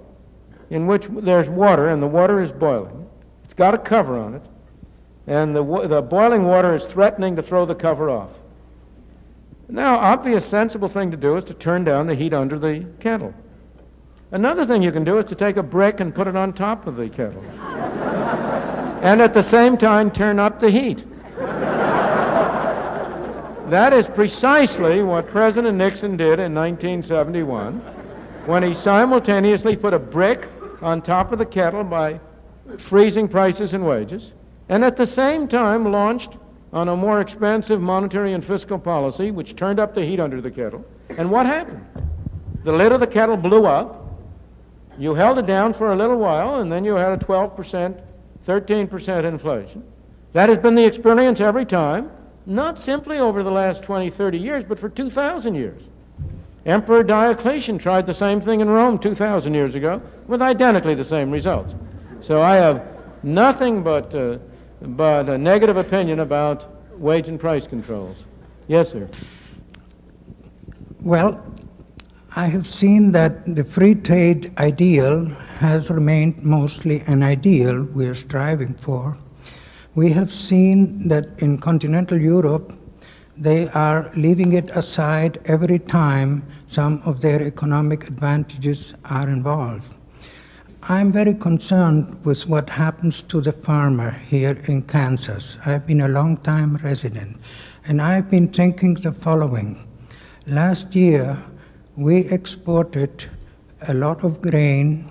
S3: in which there's water, and the water is boiling. It's got a cover on it, and the boiling water is threatening to throw the cover off. Now, obvious, sensible thing to do is to turn down the heat under the kettle. Another thing you can do is to take a brick and put it on top of the kettle, and at the same time turn up the heat. That is precisely what President Nixon did in 1971 when he simultaneously put a brick on top of the kettle by freezing prices and wages, and at the same time launched on a more expansive monetary and fiscal policy which turned up the heat under the kettle. And what happened? The lid of the kettle blew up. You held it down for a little while, and then you had a 12%, 13% inflation. That has been the experience every time, not simply over the last 20, 30 years, but for 2,000 years. Emperor Diocletian tried the same thing in Rome 2,000 years ago with identically the same results. So I have nothing but a negative opinion about wage and price controls. Yes, sir.
S7: Well, I have seen that the free trade ideal has remained mostly an ideal we are striving for. We have seen that in continental Europe, they are leaving it aside every time some of their economic advantages are involved. I'm very concerned with what happens to the farmer here in Kansas. I've been a long-time resident, and I've been thinking the following. Last year, we exported a lot of grain.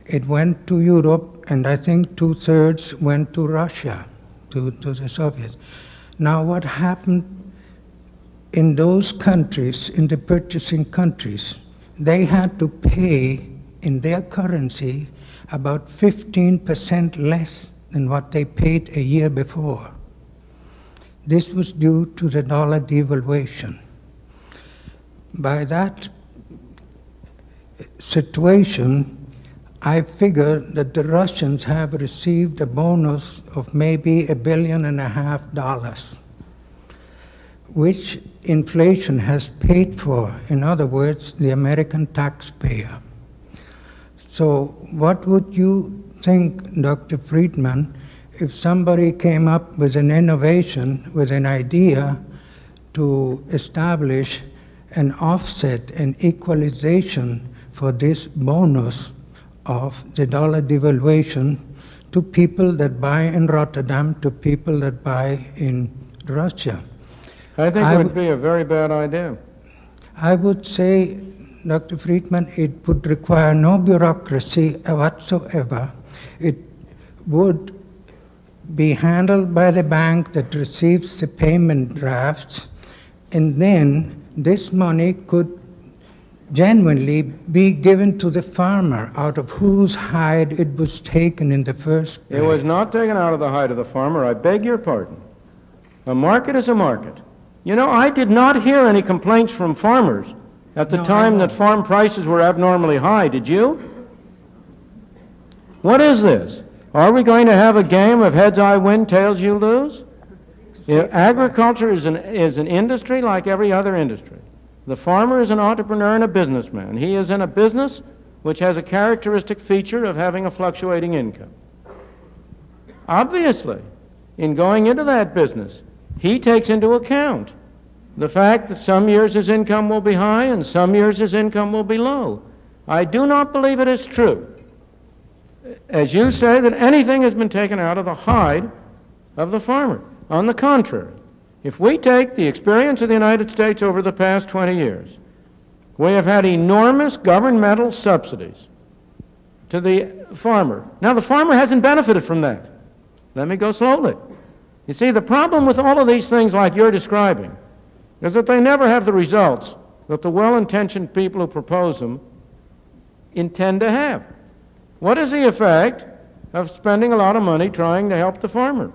S7: It went to Europe, and I think 2/3 went to Russia, to the Soviets. Now, what happened in those countries, in the purchasing countries? They had to pay in their currency about 15% less than what they paid a year before. This was due to the dollar devaluation. By that situation, I figure that the Russians have received a bonus of maybe $1.5 billion, which inflation has paid for. In other words, the American taxpayer. So what would you think, Dr. Friedman, if somebody came up with an innovation, with an idea to establish an offset, an equalization for this bonus of the dollar devaluation to people that buy in Rotterdam, to people that buy in Russia?
S3: I think it would be a very bad idea.
S7: I would say, Dr. Friedman, it would require no bureaucracy whatsoever. It would be handled by the bank that receives the payment drafts, and then this money could genuinely be given to the farmer, out of whose hide it was taken in the first place.
S3: It was not taken out of the hide of the farmer. I beg your pardon. A market is a market. You know, I did not hear any complaints from farmers at the time that farm prices were abnormally high. Did you? What is this? Are we going to have a game of heads I win, tails you lose? Agriculture is an industry like every other industry. The farmer is an entrepreneur and a businessman. He is in a business which has a characteristic feature of having a fluctuating income. Obviously, in going into that business, he takes into account the fact that some years his income will be high and some years his income will be low. I do not believe it is true, as you say, that anything has been taken out of the hide of the farmer. On the contrary, if we take the experience of the United States over the past 20 years, we have had enormous governmental subsidies to the farmer. Now, the farmer hasn't benefited from that. Let me go slowly. You see, the problem with all of these things like you're describing is that they never have the results that the well-intentioned people who propose them intend to have. What is the effect of spending a lot of money trying to help the farmer?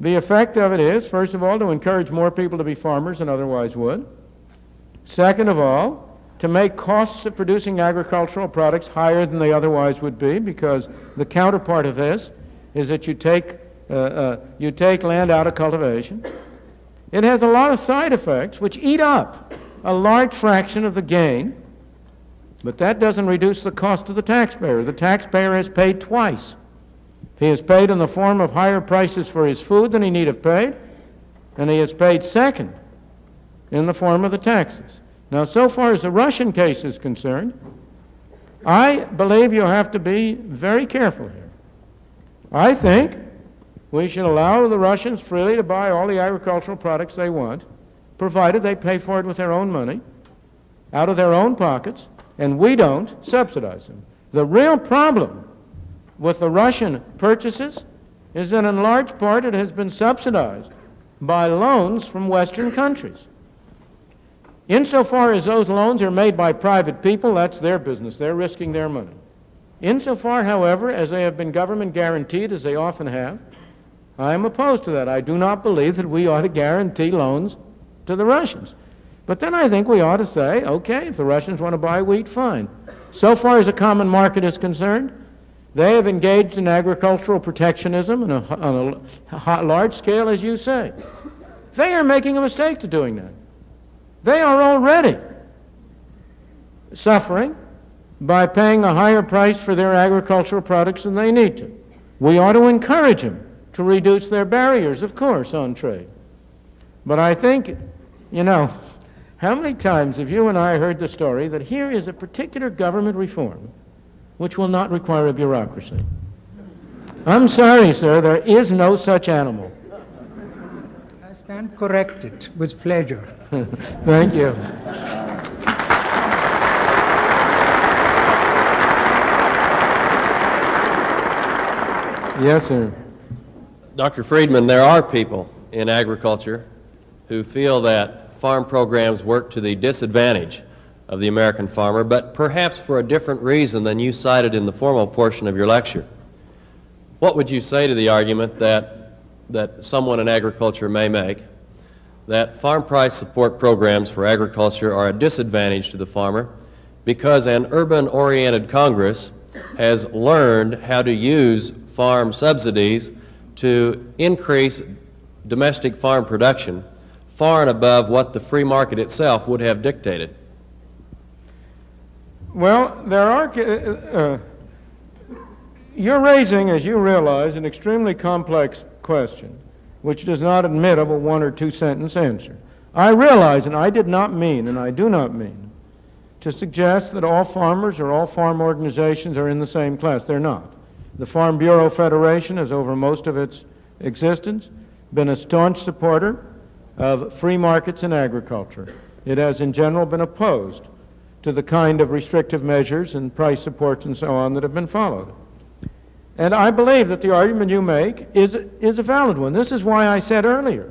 S3: The effect of it is, first of all, to encourage more people to be farmers than otherwise would. Second of all, to make costs of producing agricultural products higher than they otherwise would be, because the counterpart of this is that you take land out of cultivation. It has a lot of side effects which eat up a large fraction of the gain, but that doesn't reduce the cost to the taxpayer. The taxpayer has paid twice. He has paid in the form of higher prices for his food than he need have paid, and he has paid second in the form of the taxes. Now, so far as the Russian case is concerned, I believe you have to be very careful here. I think we should allow the Russians freely to buy all the agricultural products they want, provided they pay for it with their own money, out of their own pockets, and we don't subsidize them. The real problem with the Russian purchases is that in large part it has been subsidized by loans from Western countries. Insofar as those loans are made by private people, that's their business. They're risking their money. Insofar, however, as they have been government guaranteed, as they often have, I am opposed to that. I do not believe that we ought to guarantee loans to the Russians. But then I think we ought to say, okay, if the Russians want to buy wheat, fine. So far as the common market is concerned, they have engaged in agricultural protectionism on a large scale, as you say. They are making a mistake to doing that. They are already suffering by paying a higher price for their agricultural products than they need to. We ought to encourage them to reduce their barriers, of course, on trade. But I think, you know, how many times have you and I heard the story that here is a particular government reform which will not require a bureaucracy? I'm sorry, sir, there is no such animal.
S7: I stand corrected with pleasure.
S3: Thank you. Yes, sir.
S1: Dr. Friedman, there are people in agriculture who feel that farm programs work to the disadvantage of the American farmer, but perhaps for a different reason than you cited in the formal portion of your lecture. What would you say to the argument that someone in agriculture may make, that farm price support programs for agriculture are a disadvantage to the farmer because an urban-oriented Congress has learned how to use farm subsidies to increase domestic farm production far and above what the free market itself would have dictated?
S3: Well, there are, you're raising, as you realize, an extremely complex question, which does not admit of a one or two sentence answer. I realize, and I did not mean, and I do not mean, to suggest that all farmers or all farm organizations are in the same class. They're not. The Farm Bureau Federation has, over most of its existence, been a staunch supporter of free markets in agriculture. It has, in general, been opposed to the kind of restrictive measures and price supports and so on that have been followed. And I believe that the argument you make is a valid one. This is why I said earlier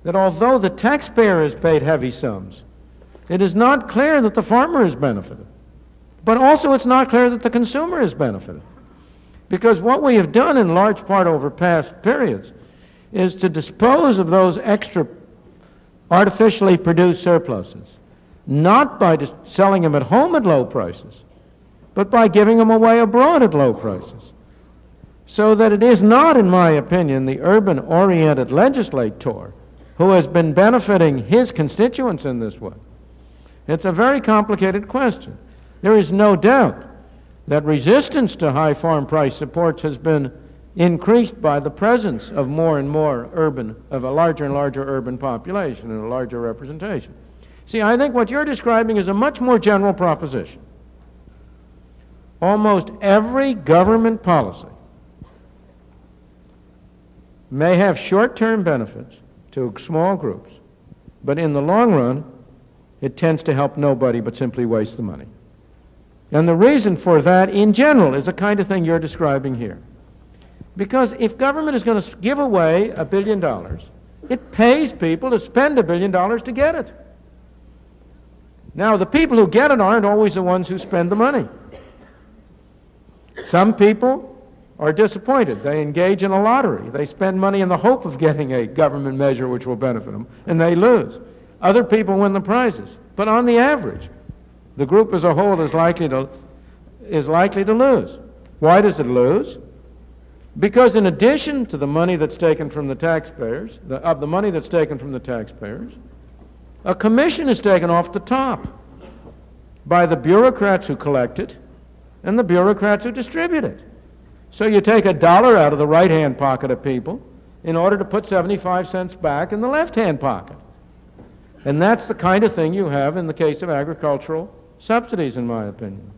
S3: that although the taxpayer has paid heavy sums, it is not clear that the farmer has benefited. But also it's not clear that the consumer has benefited. Because what we have done in large part over past periods is to dispose of those extra artificially produced surpluses, not by selling them at home at low prices, but by giving them away abroad at low prices. So that it is not, in my opinion, the urban-oriented legislator who has been benefiting his constituents in this way. It's a very complicated question. There is no doubt that resistance to high farm price supports has been increased by the presence of more and more of a larger and larger urban population and a larger representation. See, I think what you're describing is a much more general proposition. Almost every government policy may have short-term benefits to small groups, but in the long run, it tends to help nobody but simply waste the money. And the reason for that, in general, is the kind of thing you're describing here. Because if government is going to give away $1 billion, it pays people to spend $1 billion to get it. Now, the people who get it aren't always the ones who spend the money. Some people are disappointed. They engage in a lottery. They spend money in the hope of getting a government measure which will benefit them, and they lose. Other people win the prizes. but on the average, the group as a whole is likely to lose. Why does it lose? Because in addition to the money that's taken from the taxpayers, a commission is taken off the top by the bureaucrats who collect it and the bureaucrats who distribute it. So you take $1 out of the right-hand pocket of people in order to put 75 cents back in the left-hand pocket. And that's the kind of thing you have in the case of agricultural subsidies, in my opinion.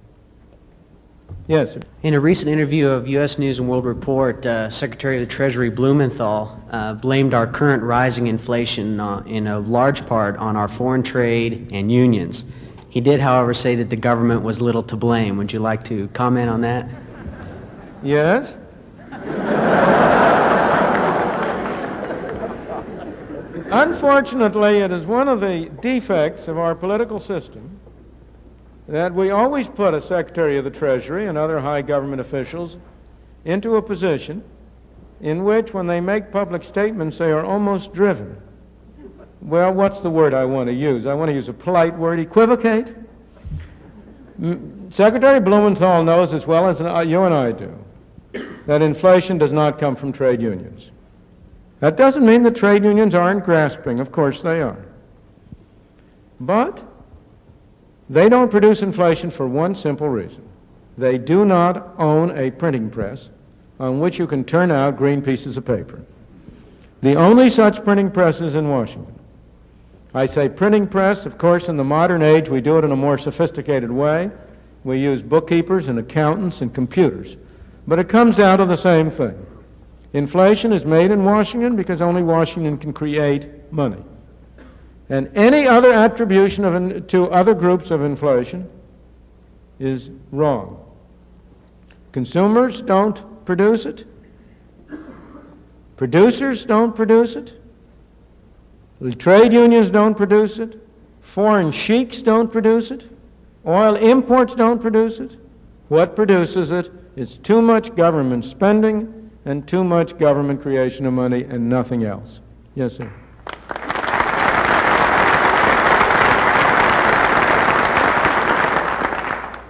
S3: Yes, sir.
S8: In a recent interview of U.S. News & World Report, Secretary of the Treasury Blumenthal blamed our current rising inflation in a large part on our foreign trade and unions. He did, however, say that the government was little to blame. Would you like to comment on that?
S3: Yes. Unfortunately, it is one of the defects of our political system that we always put a Secretary of the Treasury and other high government officials into a position in which, when they make public statements, they are almost driven. Well, what's the word I want to use? I want to use a polite word, equivocate. Secretary Blumenthal knows as well as you and I do that inflation does not come from trade unions. That doesn't mean that trade unions aren't grasping. Of course they are. But they don't produce inflation for one simple reason. They do not own a printing press on which you can turn out green pieces of paper. The only such printing press is in Washington. I say printing press, of course, in the modern age we do it in a more sophisticated way. We use bookkeepers and accountants and computers. But it comes down to the same thing. Inflation is made in Washington because only Washington can create money. And any other attribution to other groups of inflation is wrong. Consumers don't produce it. Producers don't produce it. The trade unions don't produce it. Foreign sheiks don't produce it. Oil imports don't produce it. What produces it is too much government spending and too much government creation of money and nothing else. Yes, sir.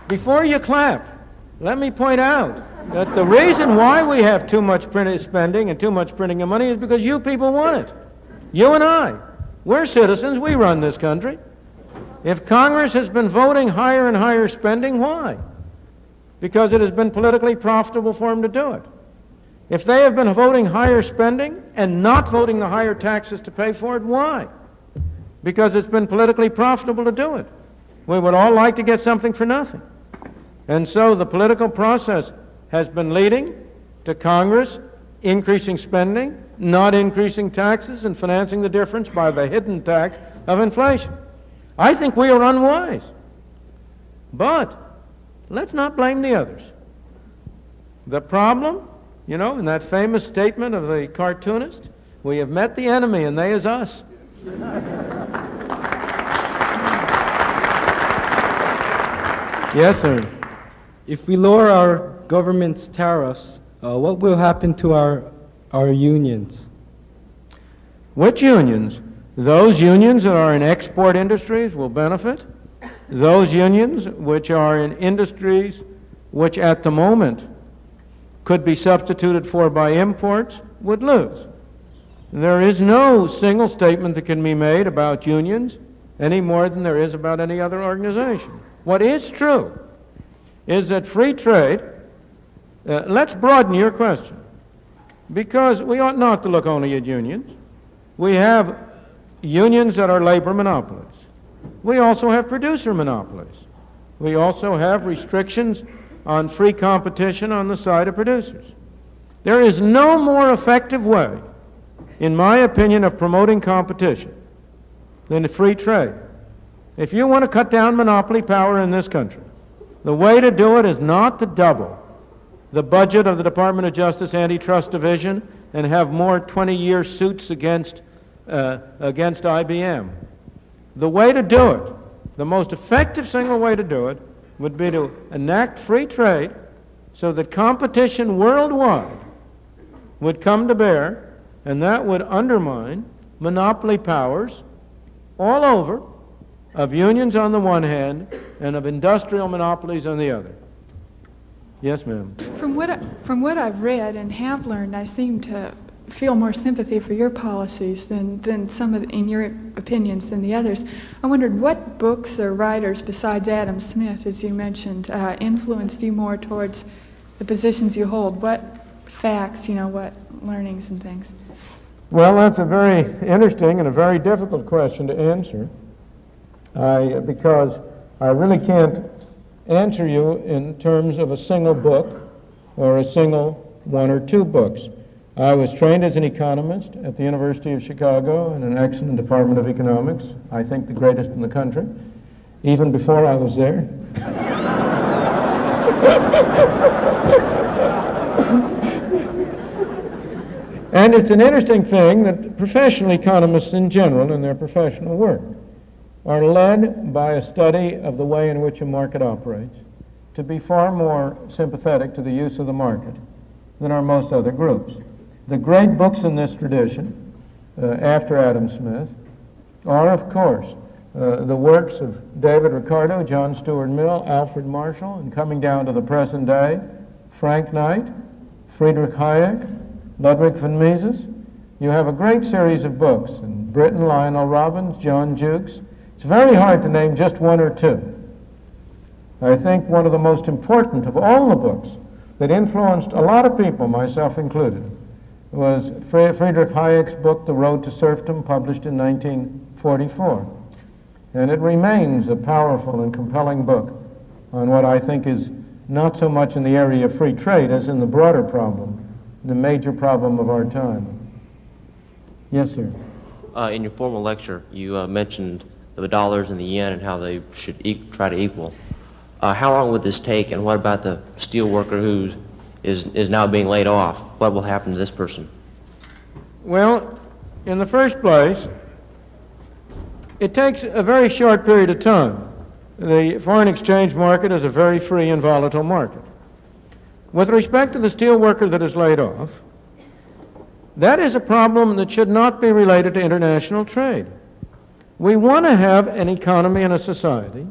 S3: Before you clap, let me point out that the reason why we have too much printed spending and too much printing of money is because you people want it. You and I. We're citizens. We run this country. If Congress has been voting higher and higher spending, why? Because it has been politically profitable for them to do it. If they have been voting higher spending and not voting the higher taxes to pay for it, why? Because it's been politically profitable to do it. We would all like to get something for nothing. And so the political process has been leading to Congress increasing spending, not increasing taxes, and financing the difference by the hidden tax of inflation. I think we are unwise. But let's not blame the others. The problem, you know, in that famous statement of the cartoonist, we have met the enemy and they is us.
S9: Yes, sir. If we lower our government's tariffs, what will happen to our unions?
S3: Which unions? Those unions that are in export industries will benefit. Those unions which are in industries which at the moment could be substituted for by imports would lose. There is no single statement that can be made about unions any more than there is about any other organization. What is true is that free trade, let's broaden your question, because we ought not to look only at unions. We have unions that are labor monopolies. We also have producer monopolies. We also have restrictions on free competition on the side of producers. There is no more effective way, in my opinion, of promoting competition than free trade. If you want to cut down monopoly power in this country, the way to do it is not to double the budget of the Department of Justice Antitrust Division and have more 20-year suits against IBM. The way to do it, the most effective single way to do it, would be to enact free trade so that competition worldwide would come to bear, and that would undermine monopoly powers all over of unions on the one hand and of industrial monopolies on the other. Yes, ma'am.
S10: From what I've read and have learned, I seem to feel more sympathy for your policies than some of, in your opinions, than the others. I wondered what books or writers besides Adam Smith, as you mentioned, influenced you more towards the positions you hold. What facts, what learnings and things?
S3: Well, that's a very interesting and a very difficult question to answer, because I really can't answer you in terms of a single book or a single one or two books. I was trained as an economist at the University of Chicago in an excellent department of economics, I think the greatest in the country, even before I was there. And it's an interesting thing that professional economists in general, in their professional work, are led by a study of the way in which a market operates to be far more sympathetic to the use of the market than are most other groups. The great books in this tradition, after Adam Smith, are, of course, the works of David Ricardo, John Stuart Mill, Alfred Marshall, and coming down to the present day, Frank Knight, Friedrich Hayek, Ludwig von Mises. You have a great series of books, in Britain, Lionel Robbins, John Jukes. It's very hard to name just one or two. I think one of the most important of all the books that influenced a lot of people, myself included, was Friedrich Hayek's book, The Road to Serfdom, published in 1944. And it remains a powerful and compelling book on what I think is not so much in the area of free trade as in the broader problem, the major problem of our time. Yes, sir.
S11: In your formal lecture, you mentioned the dollars and the yen and how they should try to equal. How long would this take, and what about the steel worker who is now being laid off? What will happen to this person?
S3: Well, in the first place, it takes a very short period of time. The foreign exchange market is a very free and volatile market. With respect to the steel worker that is laid off, that is a problem that should not be related to international trade. We want to have an economy and a society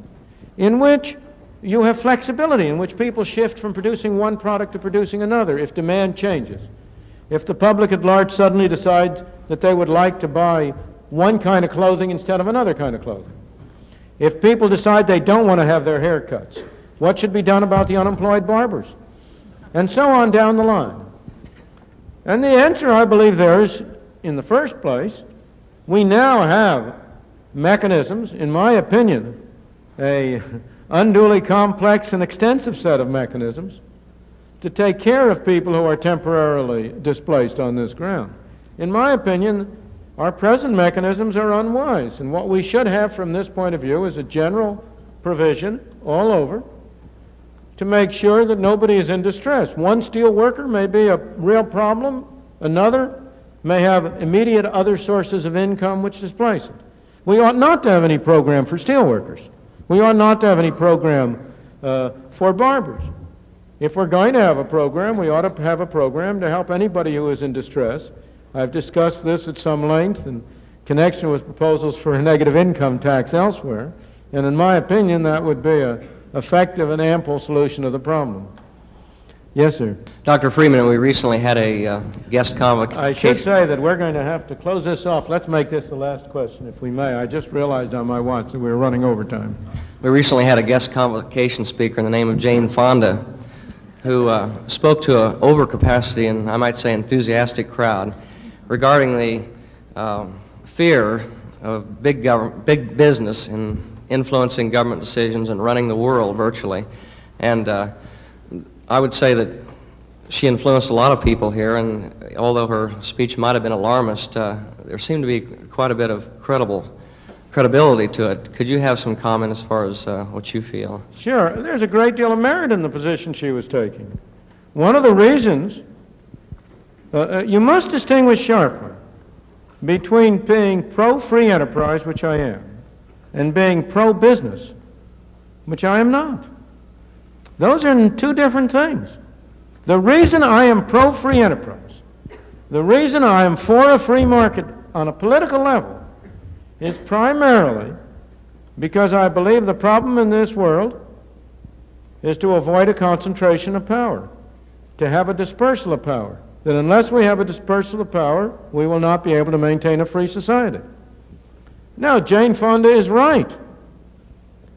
S3: in which you have flexibility, in which people shift from producing one product to producing another if demand changes. If the public at large suddenly decides that they would like to buy one kind of clothing instead of another kind of clothing. If people decide they don't want to have their hair cuts, what should be done about the unemployed barbers? And so on down the line. And the answer, I believe, there is, in the first place, we now have mechanisms, in my opinion, a unduly complex and extensive set of mechanisms to take care of people who are temporarily displaced on this ground. In my opinion, our present mechanisms are unwise, and what we should have from this point of view is a general provision all over to make sure that nobody is in distress. One steel worker may be a real problem, another may have immediate other sources of income which displace it. We ought not to have any program for steel workers. We ought not to have any program for barbers. If we're going to have a program, we ought to have a program to help anybody who is in distress. I've discussed this at some length in connection with proposals for a negative income tax elsewhere, and in my opinion, that would be an effective and ample solution of the problem. Yes, sir.
S11: Dr. Freeman, we recently had a guest convocation.
S3: I should say that we're going to have to close this off. Let's make this the last question, if we may. I just realized on my watch that we were running overtime.
S11: We recently had a guest convocation speaker in the name of Jane Fonda, who spoke to an overcapacity and, I might say, enthusiastic crowd regarding the fear of big business in influencing government decisions and running the world virtually. And I would say that she influenced a lot of people here, and although her speech might have been alarmist, there seemed to be quite a bit of credibility to it. Could you have some comment as far as what you feel?
S3: Sure. There's a great deal of merit in the position she was taking. One of the reasons, you must distinguish sharply between being pro-free enterprise, which I am, and being pro-business, which I am not. Those are two different things. The reason I am pro-free enterprise, the reason I am for a free market on a political level, is primarily because I believe the problem in this world is to avoid a concentration of power, to have a dispersal of power. That unless we have a dispersal of power, we will not be able to maintain a free society. Now, Jane Fonda is right,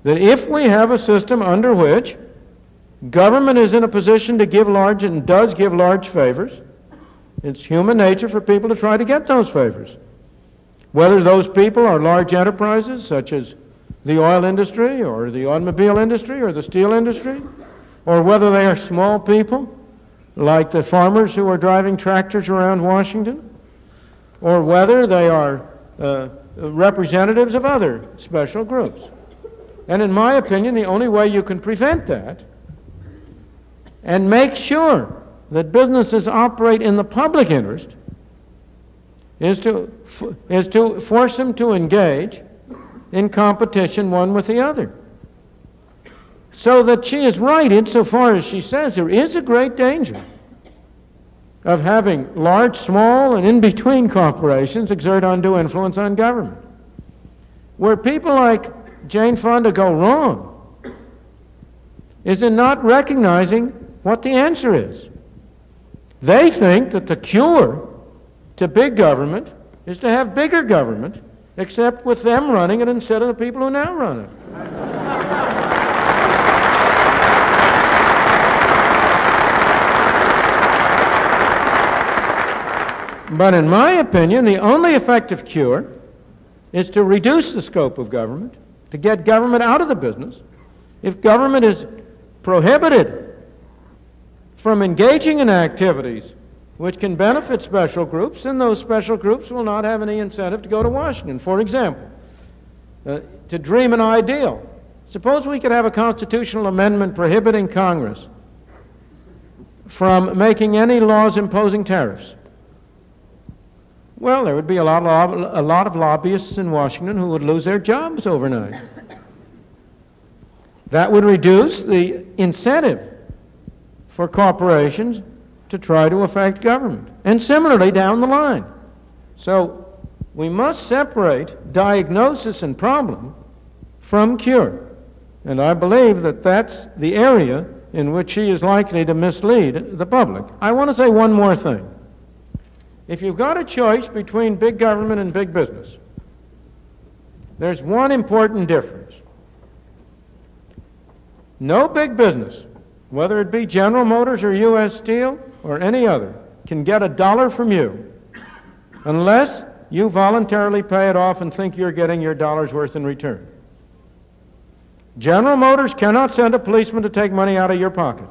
S3: that if we have a system under which government is in a position to give large and does give large favors, it's human nature for people to try to get those favors. Whether those people are large enterprises such as the oil industry or the automobile industry or the steel industry, or whether they are small people like the farmers who are driving tractors around Washington, or whether they are representatives of other special groups. And in my opinion, the only way you can prevent that and make sure that businesses operate in the public interest is to force them to engage in competition one with the other. So that she is right insofar as she says there is a great danger of having large, small, and in-between corporations exert undue influence on government. Where people like Jane Fonda go wrong is in not recognizing what the answer is. They think that the cure to big government is to have bigger government, except with them running it instead of the people who now run it. But in my opinion, the only effective cure is to reduce the scope of government, to get government out of the business. If government is prohibited from engaging in activities which can benefit special groups, then those special groups will not have any incentive to go to Washington. For example, to dream an ideal. Suppose we could have a constitutional amendment prohibiting Congress from making any laws imposing tariffs. Well, there would be a lot of lobbyists in Washington who would lose their jobs overnight. That would reduce the incentive for corporations to try to affect government, and similarly down the line. So we must separate diagnosis and problem from cure. And I believe that that's the area in which she is likely to mislead the public. I want to say one more thing. If you've got a choice between big government and big business, there's one important difference. No big business, whether it be General Motors or U.S. Steel or any other, can get $1 from you unless you voluntarily pay it off and think you're getting your dollar's worth in return. General Motors cannot send a policeman to take money out of your pocket.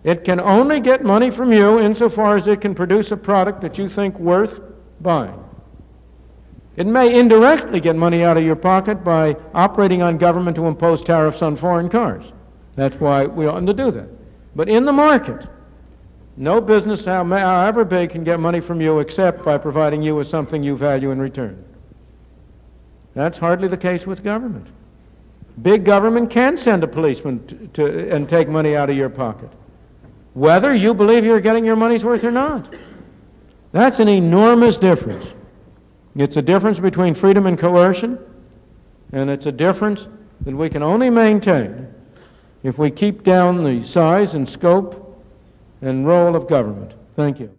S3: It can only get money from you insofar as it can produce a product that you think worth buying. It may indirectly get money out of your pocket by operating on government to impose tariffs on foreign cars. That's why we oughtn't to do that. But in the market, no business, however big, can get money from you except by providing you with something you value in return. That's hardly the case with government. Big government can send a policeman and take money out of your pocket, whether you believe you're getting your money's worth or not. That's an enormous difference. It's a difference between freedom and coercion, and it's a difference that we can only maintain if we keep down the size and scope and role of government. Thank you.